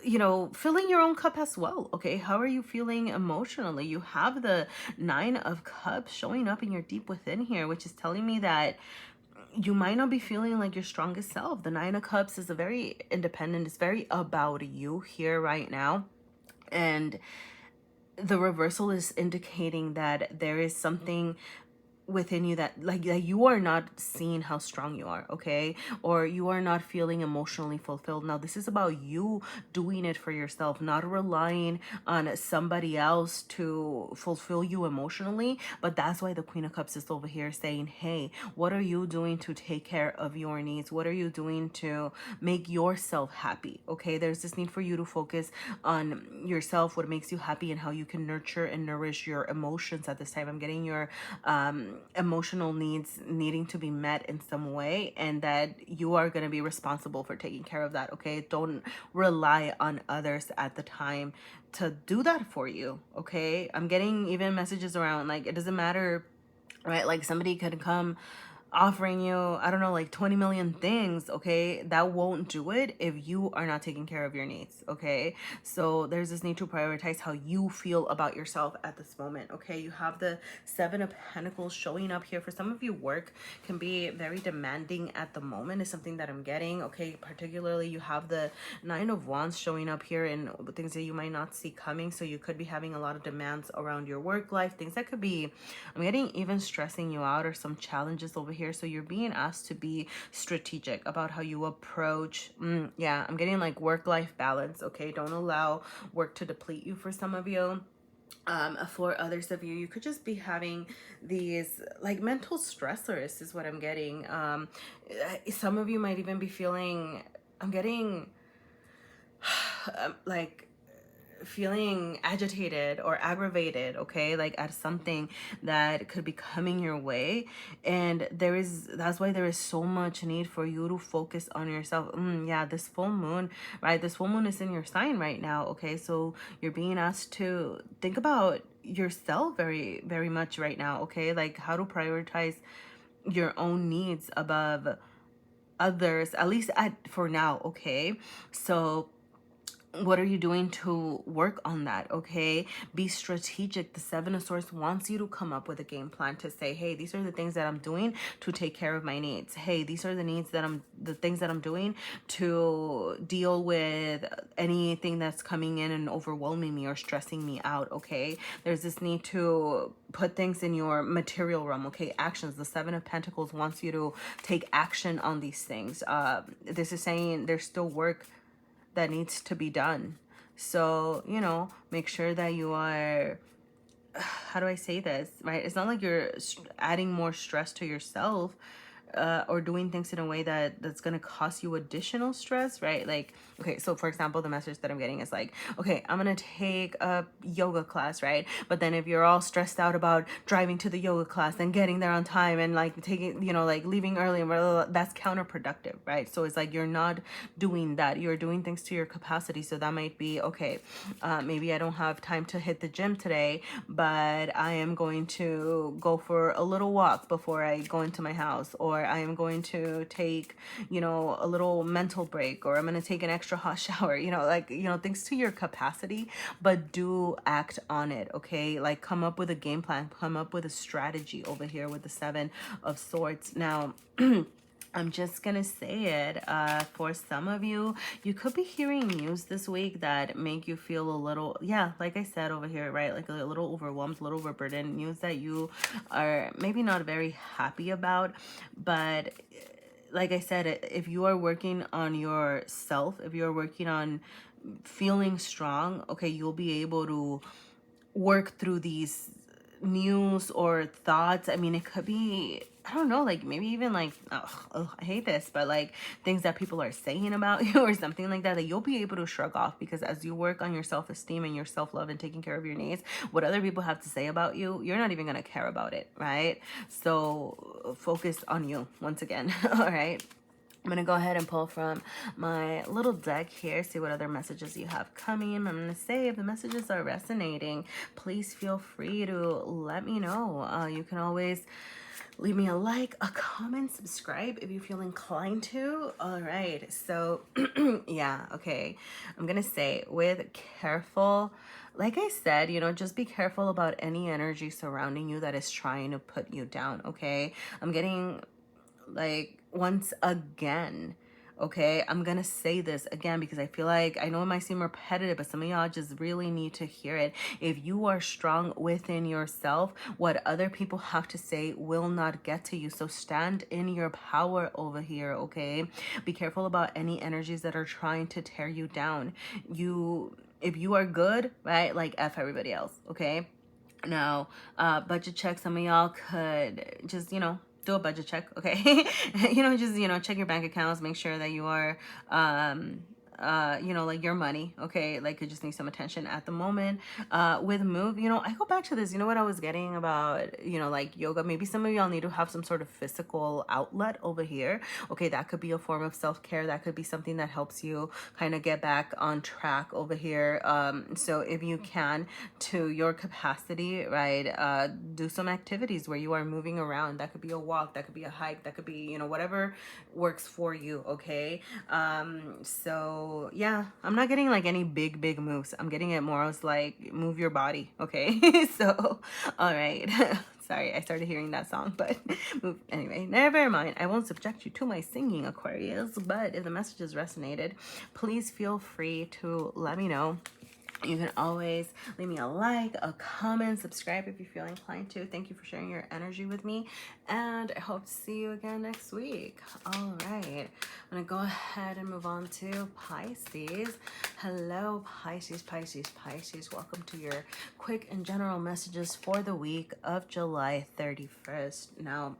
you know, filling your own cup as well. Okay, how are you feeling emotionally? You have the Nine of Cups showing up in your deep within here, which is telling me that you might not be feeling like your strongest self. The Nine of Cups is a very independent, it's very about you here right now. And the reversal is indicating that there is something within you that you are not seeing how strong you are, okay? Or you are not feeling emotionally fulfilled. Now this is about you doing it for yourself, not relying on somebody else to fulfill you emotionally. But that's why the Queen of Cups is over here saying, hey, what are you doing to take care of your needs? What are you doing to make yourself happy? Okay, there's this need for you to focus on yourself, what makes you happy, and how you can nurture and nourish your emotions at this time. I'm getting your emotional needs needing to be met in some way, and that you are going to be responsible for taking care of that. Okay, don't rely on others at the time to do that for you. Okay, I'm getting even messages around like it doesn't matter, right? Like somebody could come offering you, I don't know, like 20 million things, okay? That won't do it if you are not taking care of your needs, okay? So there's this need to prioritize how you feel about yourself at this moment, okay? You have the Seven of Pentacles showing up here. For some of you, work can be very demanding at the moment is something that I'm getting, okay? Particularly, you have the Nine of Wands showing up here and things that you might not see coming. So you could be having a lot of demands around your work life, things that could be, I'm getting even stressing you out, or some challenges over here. So you're being asked to be strategic about how you approach. Yeah, I'm getting like work-life balance, okay? Don't allow work to deplete you for some of you. For others of you, you could just be having these like mental stressors is what I'm getting. Some of you might even be feeling, I'm getting like feeling agitated or aggravated, okay, like at something that could be coming your way. And that's why there is so much need for you to focus on yourself. Yeah, this full moon, right? This full moon is in your sign right now, okay? So you're being asked to think about yourself very, very much right now, okay? Like how to prioritize your own needs above others, at least for now, okay? So what are you doing to work on that? Okay, be strategic. The Seven of Swords wants you to come up with a game plan to say, hey, these are the things that I'm doing to take care of my needs. Hey, these are the things that I'm doing to deal with anything that's coming in and overwhelming me or stressing me out. Okay, there's this need to put things in your material realm. Okay, actions. The Seven of Pentacles wants you to take action on these things. This is saying there's still work that needs to be done. So, you know, make sure that you are, how do I say this, right? It's not like you're adding more stress to yourself, or doing things in a way that's going to cause you additional stress, right? Like, okay, so for example, the message that I'm getting is like, okay, I'm going to take a yoga class, right? But then if you're all stressed out about driving to the yoga class and getting there on time and like taking, you know, like leaving early and blah, blah, blah, that's counterproductive, right? So it's like you're not doing that. You're doing things to your capacity. So that might be, okay, maybe I don't have time to hit the gym today, but I am going to go for a little walk before I go into my house, or I am going to take, you know, a little mental break, or I'm going to take an extra hot shower, you know, like, you know, things to your capacity, but do act on it. Okay. Like come up with a game plan, come up with a strategy over here with the Seven of Swords. Now, I'm just gonna say it, for some of you, you could be hearing news this week that make you feel a little, yeah, like I said over here, right, like a little overwhelmed, a little overburdened, news that you are maybe not very happy about. But like I said, if you are working on yourself, if you're working on feeling strong, okay, you'll be able to work through these news or thoughts. I mean, it could be, I don't know, like maybe even like, oh, I hate this, but like things that people are saying about you or something like that, that you'll be able to shrug off, because as you work on your self-esteem and your self-love and taking care of your needs, what other people have to say about you, you're not even going to care about it, right? So focus on you once again. All right. I'm going to go ahead and pull from my little deck here, see what other messages you have coming. I'm going to say if the messages are resonating, please feel free to let me know. You can always leave me a like, a comment, subscribe if you feel inclined to. All right. So, yeah, okay. I'm going to say with careful, like I said, you know, just be careful about any energy surrounding you that is trying to put you down, okay? I'm getting like once again, okay, I'm gonna say this again because I feel like, I know it might seem repetitive, but some of y'all just really need to hear it. If you are strong within yourself, what other people have to say will not get to you. So stand in your power over here, okay? Be careful about any energies that are trying to tear you down. If you are good, right, like F everybody else, okay? Now, budget check, some of y'all could just, you know, do a budget check, okay? You know, just, you know, check your bank accounts, make sure that you are you know, like your money, okay? Like you just need some attention at the moment. With move, you know, I go back to this, you know what I was getting about, you know, like yoga. Maybe some of y'all need to have some sort of physical outlet over here. Okay, that could be a form of self-care. That could be something that helps you kind of get back on track over here. So if you can, to your capacity, right, do some activities where you are moving around. That could be a walk, that could be a hike, that could be, you know, whatever works for you, okay? So yeah, I'm not getting like any big moves. I'm getting it more as like move your body, okay? So all right. Sorry, I started hearing that song, but anyway, never mind. I won't subject you to my singing, Aquarius, but if the messages resonated, please feel free to let me know. You can always leave me a like, a comment, subscribe if you feel inclined to. Thank you for sharing your energy with me, and I hope to see you again next week. All right, I'm gonna go ahead and move on to Pisces. Hello, Pisces, Pisces, Pisces. Welcome to your quick and general messages for the week of July 31st. Now,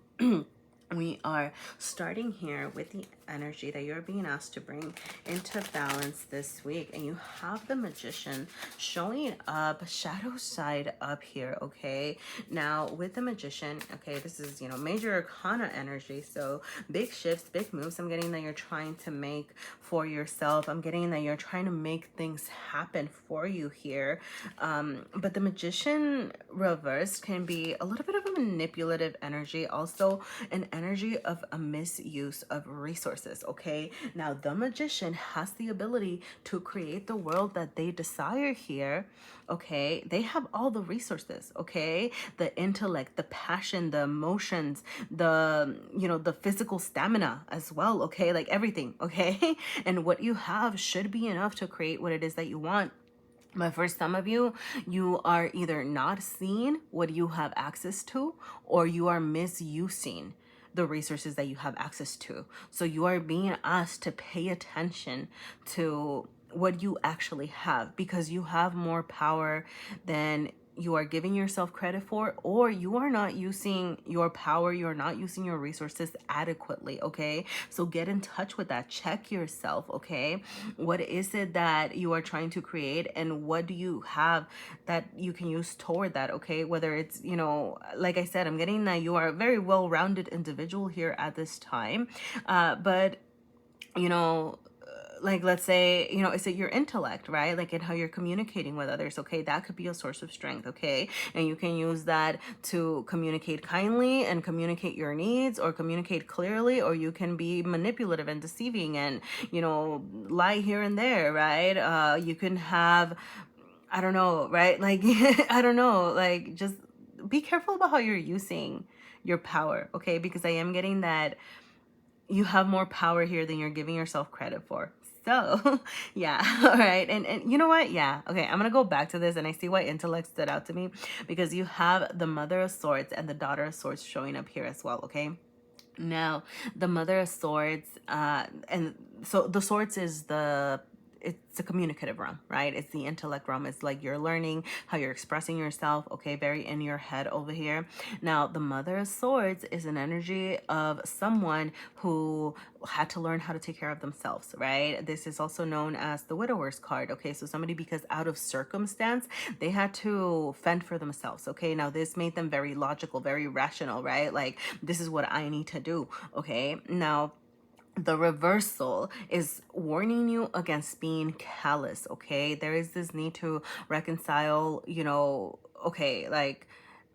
we are starting here with the energy that you're being asked to bring into balance this week, and you have the Magician showing up, shadow side up here, okay? Now with the Magician, okay, this is, you know, major arcana energy, so big shifts, big moves. I'm getting that you're trying to make for yourself. I'm getting that you're trying to make things happen for you here. But the Magician reversed can be a little bit of a manipulative energy, also an energy of a misuse of resources, okay? Now the Magician has the ability to create the world that they desire here, okay? They have all the resources, okay? The intellect, the passion, the emotions, the, you know, the physical stamina as well, okay? Like everything, okay? And what you have should be enough to create what it is that you want. But for some of you, you are either not seeing what you have access to, or you are misusing the resources that you have access to. So you are being asked to pay attention to what you actually have, because you have more power than you are giving yourself credit for, or you are not using your power, you're not using your resources adequately, okay? So get in touch with that. Check yourself, okay? What is it that you are trying to create, and what do you have that you can use toward that, okay? Whether it's, you know, like I said, I'm getting that you are a very well-rounded individual here at this time, but you know, like let's say, you know, is it your intellect, right? Like in how you're communicating with others, okay? That could be a source of strength, okay? And you can use that to communicate kindly and communicate your needs, or communicate clearly, or you can be manipulative and deceiving and, you know, lie here and there, right? You can have, I don't know, right? Like I don't know, like just be careful about how you're using your power, okay? Because I am getting that you have more power here than you're giving yourself credit for. So yeah, all right. And you know what? Yeah, okay, I'm gonna go back to this, and I see why intellect stood out to me, because you have the Mother of Swords and the Daughter of Swords showing up here as well, okay? Now, the Mother of Swords, and so the swords is it's a communicative realm, right? It's the intellect realm. It's like you're learning how you're expressing yourself, okay? Very in your head over here. Now, the Mother of Swords is an energy of someone who had to learn how to take care of themselves, right? This is also known as the Widower's card, okay? So somebody, because out of circumstance, they had to fend for themselves, okay? Now, this made them very logical, very rational, right? Like, this is what I need to do, okay? Now, the reversal is warning you against being callous, okay? There is this need to reconcile, you know, okay, like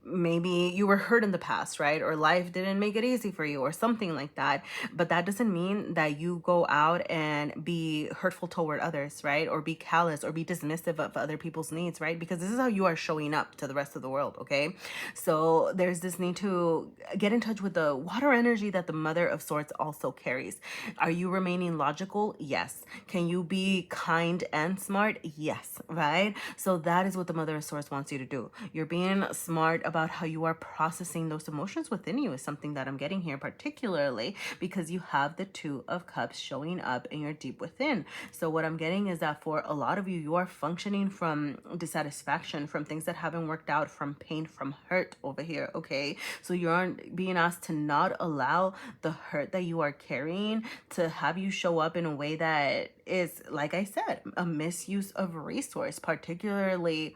maybe you were hurt in the past, right? Or life didn't make it easy for you, or something like that. But that doesn't mean that you go out and be hurtful toward others, right? Or be callous, or be dismissive of other people's needs, right? Because this is how you are showing up to the rest of the world, okay? So there's this need to get in touch with the water energy that the Mother of Swords also carries. Are you remaining logical? Yes. Can you be kind and smart? Yes, right? So that is what the Mother of Swords wants you to do. You're being smart about how you are processing those emotions within you is something that I'm getting here, particularly because you have the Two of Cups showing up and you're deep within. So what I'm getting is that for a lot of you, you are functioning from dissatisfaction, from things that haven't worked out, from pain, from hurt over here, okay? So you're being asked to not allow the hurt that you are carrying to have you show up in a way that is, like I said, a misuse of resource, particularly,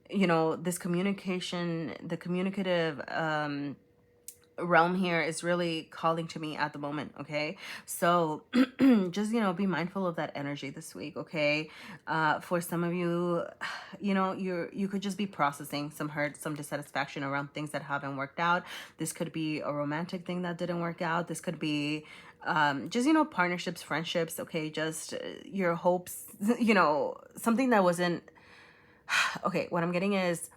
you know, this communication, the communicative realm here is really calling to me at the moment, okay? So just, you know, be mindful of that energy this week, okay? For some of you, you know, you could just be processing some hurt, some dissatisfaction around things that haven't worked out. This could be a romantic thing that didn't work out. This could be just, you know, partnerships, friendships, okay? Just your hopes, you know, something that wasn't okay. What I'm getting is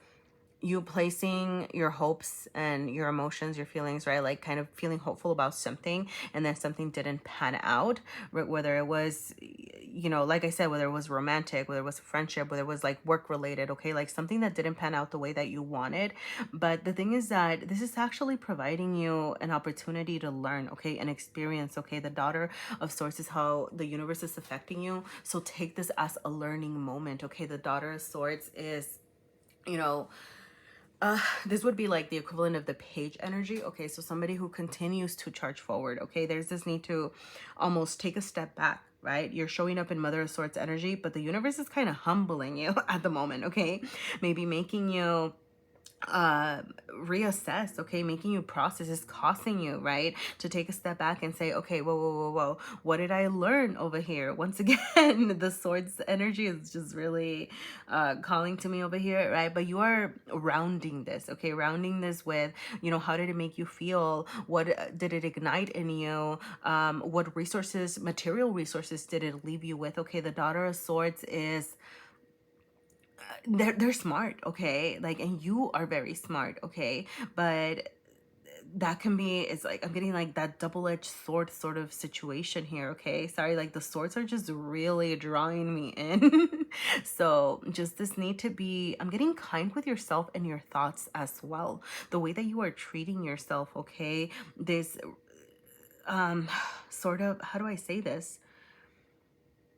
you placing your hopes and your emotions, your feelings, right? Like kind of feeling hopeful about something and then something didn't pan out, whether it was, you know, like I said, whether it was romantic, whether it was friendship, whether it was like work related, okay? Like something that didn't pan out the way that you wanted. But the thing is that this is actually providing you an opportunity to learn, okay? An experience, okay? The Daughter of Swords is how the universe is affecting you. So take this as a learning moment, okay? The Daughter of Swords is, you know, this would be like the equivalent of the page energy, okay? So somebody who continues to charge forward, okay? There's this need to almost take a step back, right? You're showing up in Mother of Swords energy, but the universe is kind of humbling you at the moment, okay? Maybe making you reassess, okay? Making you process, is causing you, right, to take a step back and say, okay, whoa, what did I learn over here? Once again, the Swords energy is just really calling to me over here, right? But you are rounding this, okay? Rounding this with, you know, how did it make you feel? What did it ignite in you? What resources, material resources did it leave you with? Okay, the Daughter of Swords is they're smart, okay? Like, and you are very smart, okay? But that can be, it's like I'm getting like that double-edged sword sort of situation here, okay? Sorry, like the swords are just really drawing me in. So just this need to be, I'm getting kind with yourself and your thoughts as well. The way that you are treating yourself, okay? This sort of, how do I say this?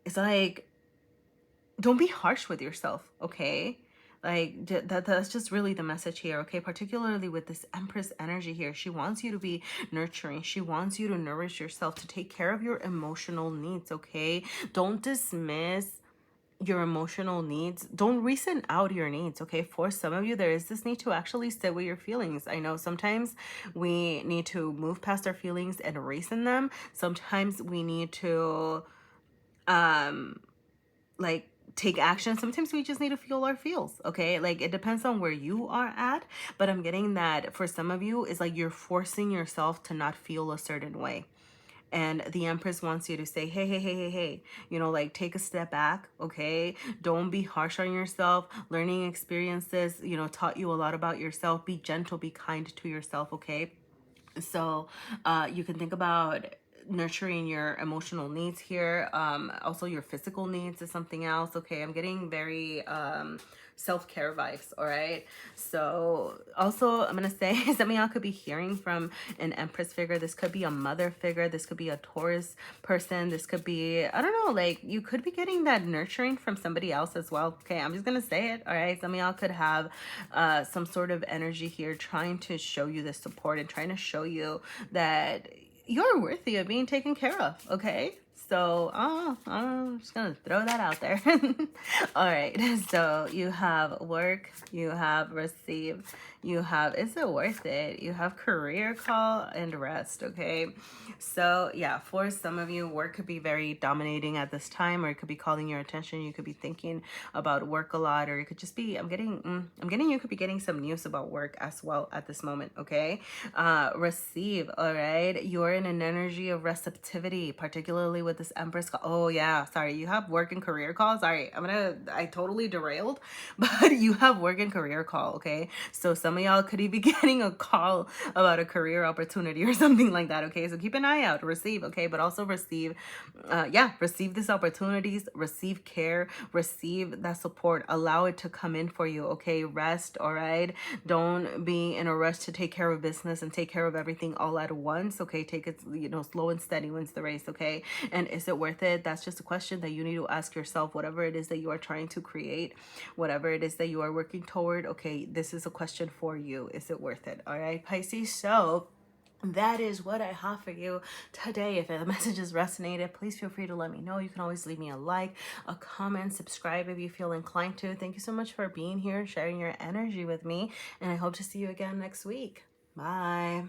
It's like, don't be harsh with yourself, okay? Like that's just really the message here, okay? Particularly with this Empress energy here. She wants you to be nurturing. She wants you to nourish yourself, to take care of your emotional needs, okay? Don't dismiss your emotional needs. Don't reason out your needs, okay? For some of you, there is this need to actually sit with your feelings. I know sometimes we need to move past our feelings and reason them. Sometimes we need to like take action. Sometimes we just need to feel our feels, okay? Like it depends on where you are at, but I'm getting that for some of you it's like you're forcing yourself to not feel a certain way. And the Empress wants you to say, hey, you know, like take a step back, okay? Don't be harsh on yourself. Learning experiences, you know, taught you a lot about yourself. Be gentle, be kind to yourself, okay? So you can think about nurturing your emotional needs here. Also your physical needs is something else, okay? I'm getting very self-care vibes, all right? So also I'm gonna say some of y'all could be hearing from an Empress figure. This could be a mother figure. This could be a Taurus person. This could be, I don't know, like you could be getting that nurturing from somebody else as well, okay? I'm just gonna say it, all right? Some of y'all could have some sort of energy here trying to show you the support and trying to show you that you're worthy of being taken care of, okay? So I'm just gonna throw that out there. All right, so you have work, you have receive, you have is it worth it, you have career call and rest, okay? So yeah, for some of you, work could be very dominating at this time, or it could be calling your attention. You could be thinking about work a lot, or it could just be I'm getting you could be getting some news about work as well at this moment, okay? Receive, all right? You're in an energy of receptivity, particularly with this Empress call. Oh yeah, sorry, you have work and career call. Sorry, I totally derailed, but you have work and career call, okay? So some some of y'all could be getting a call about a career opportunity or something like that, okay? So keep an eye out, receive, okay? But also receive, receive these opportunities, receive care, receive that support, allow it to come in for you, okay? Rest, all right? Don't be in a rush to take care of business and take care of everything all at once, okay? Take it, slow and steady wins the race, okay? And is it worth it? That's just a question that you need to ask yourself. Whatever it is that you are trying to create, whatever it is that you are working toward, okay, this is a question for you. Is it worth it? All right, Pisces. So that is what I have for you today. If the message has resonated, please feel free to let me know. You can always leave me a like, a comment, subscribe if you feel inclined to. Thank you so much for being here, sharing your energy with me, and I hope to see you again next week. Bye.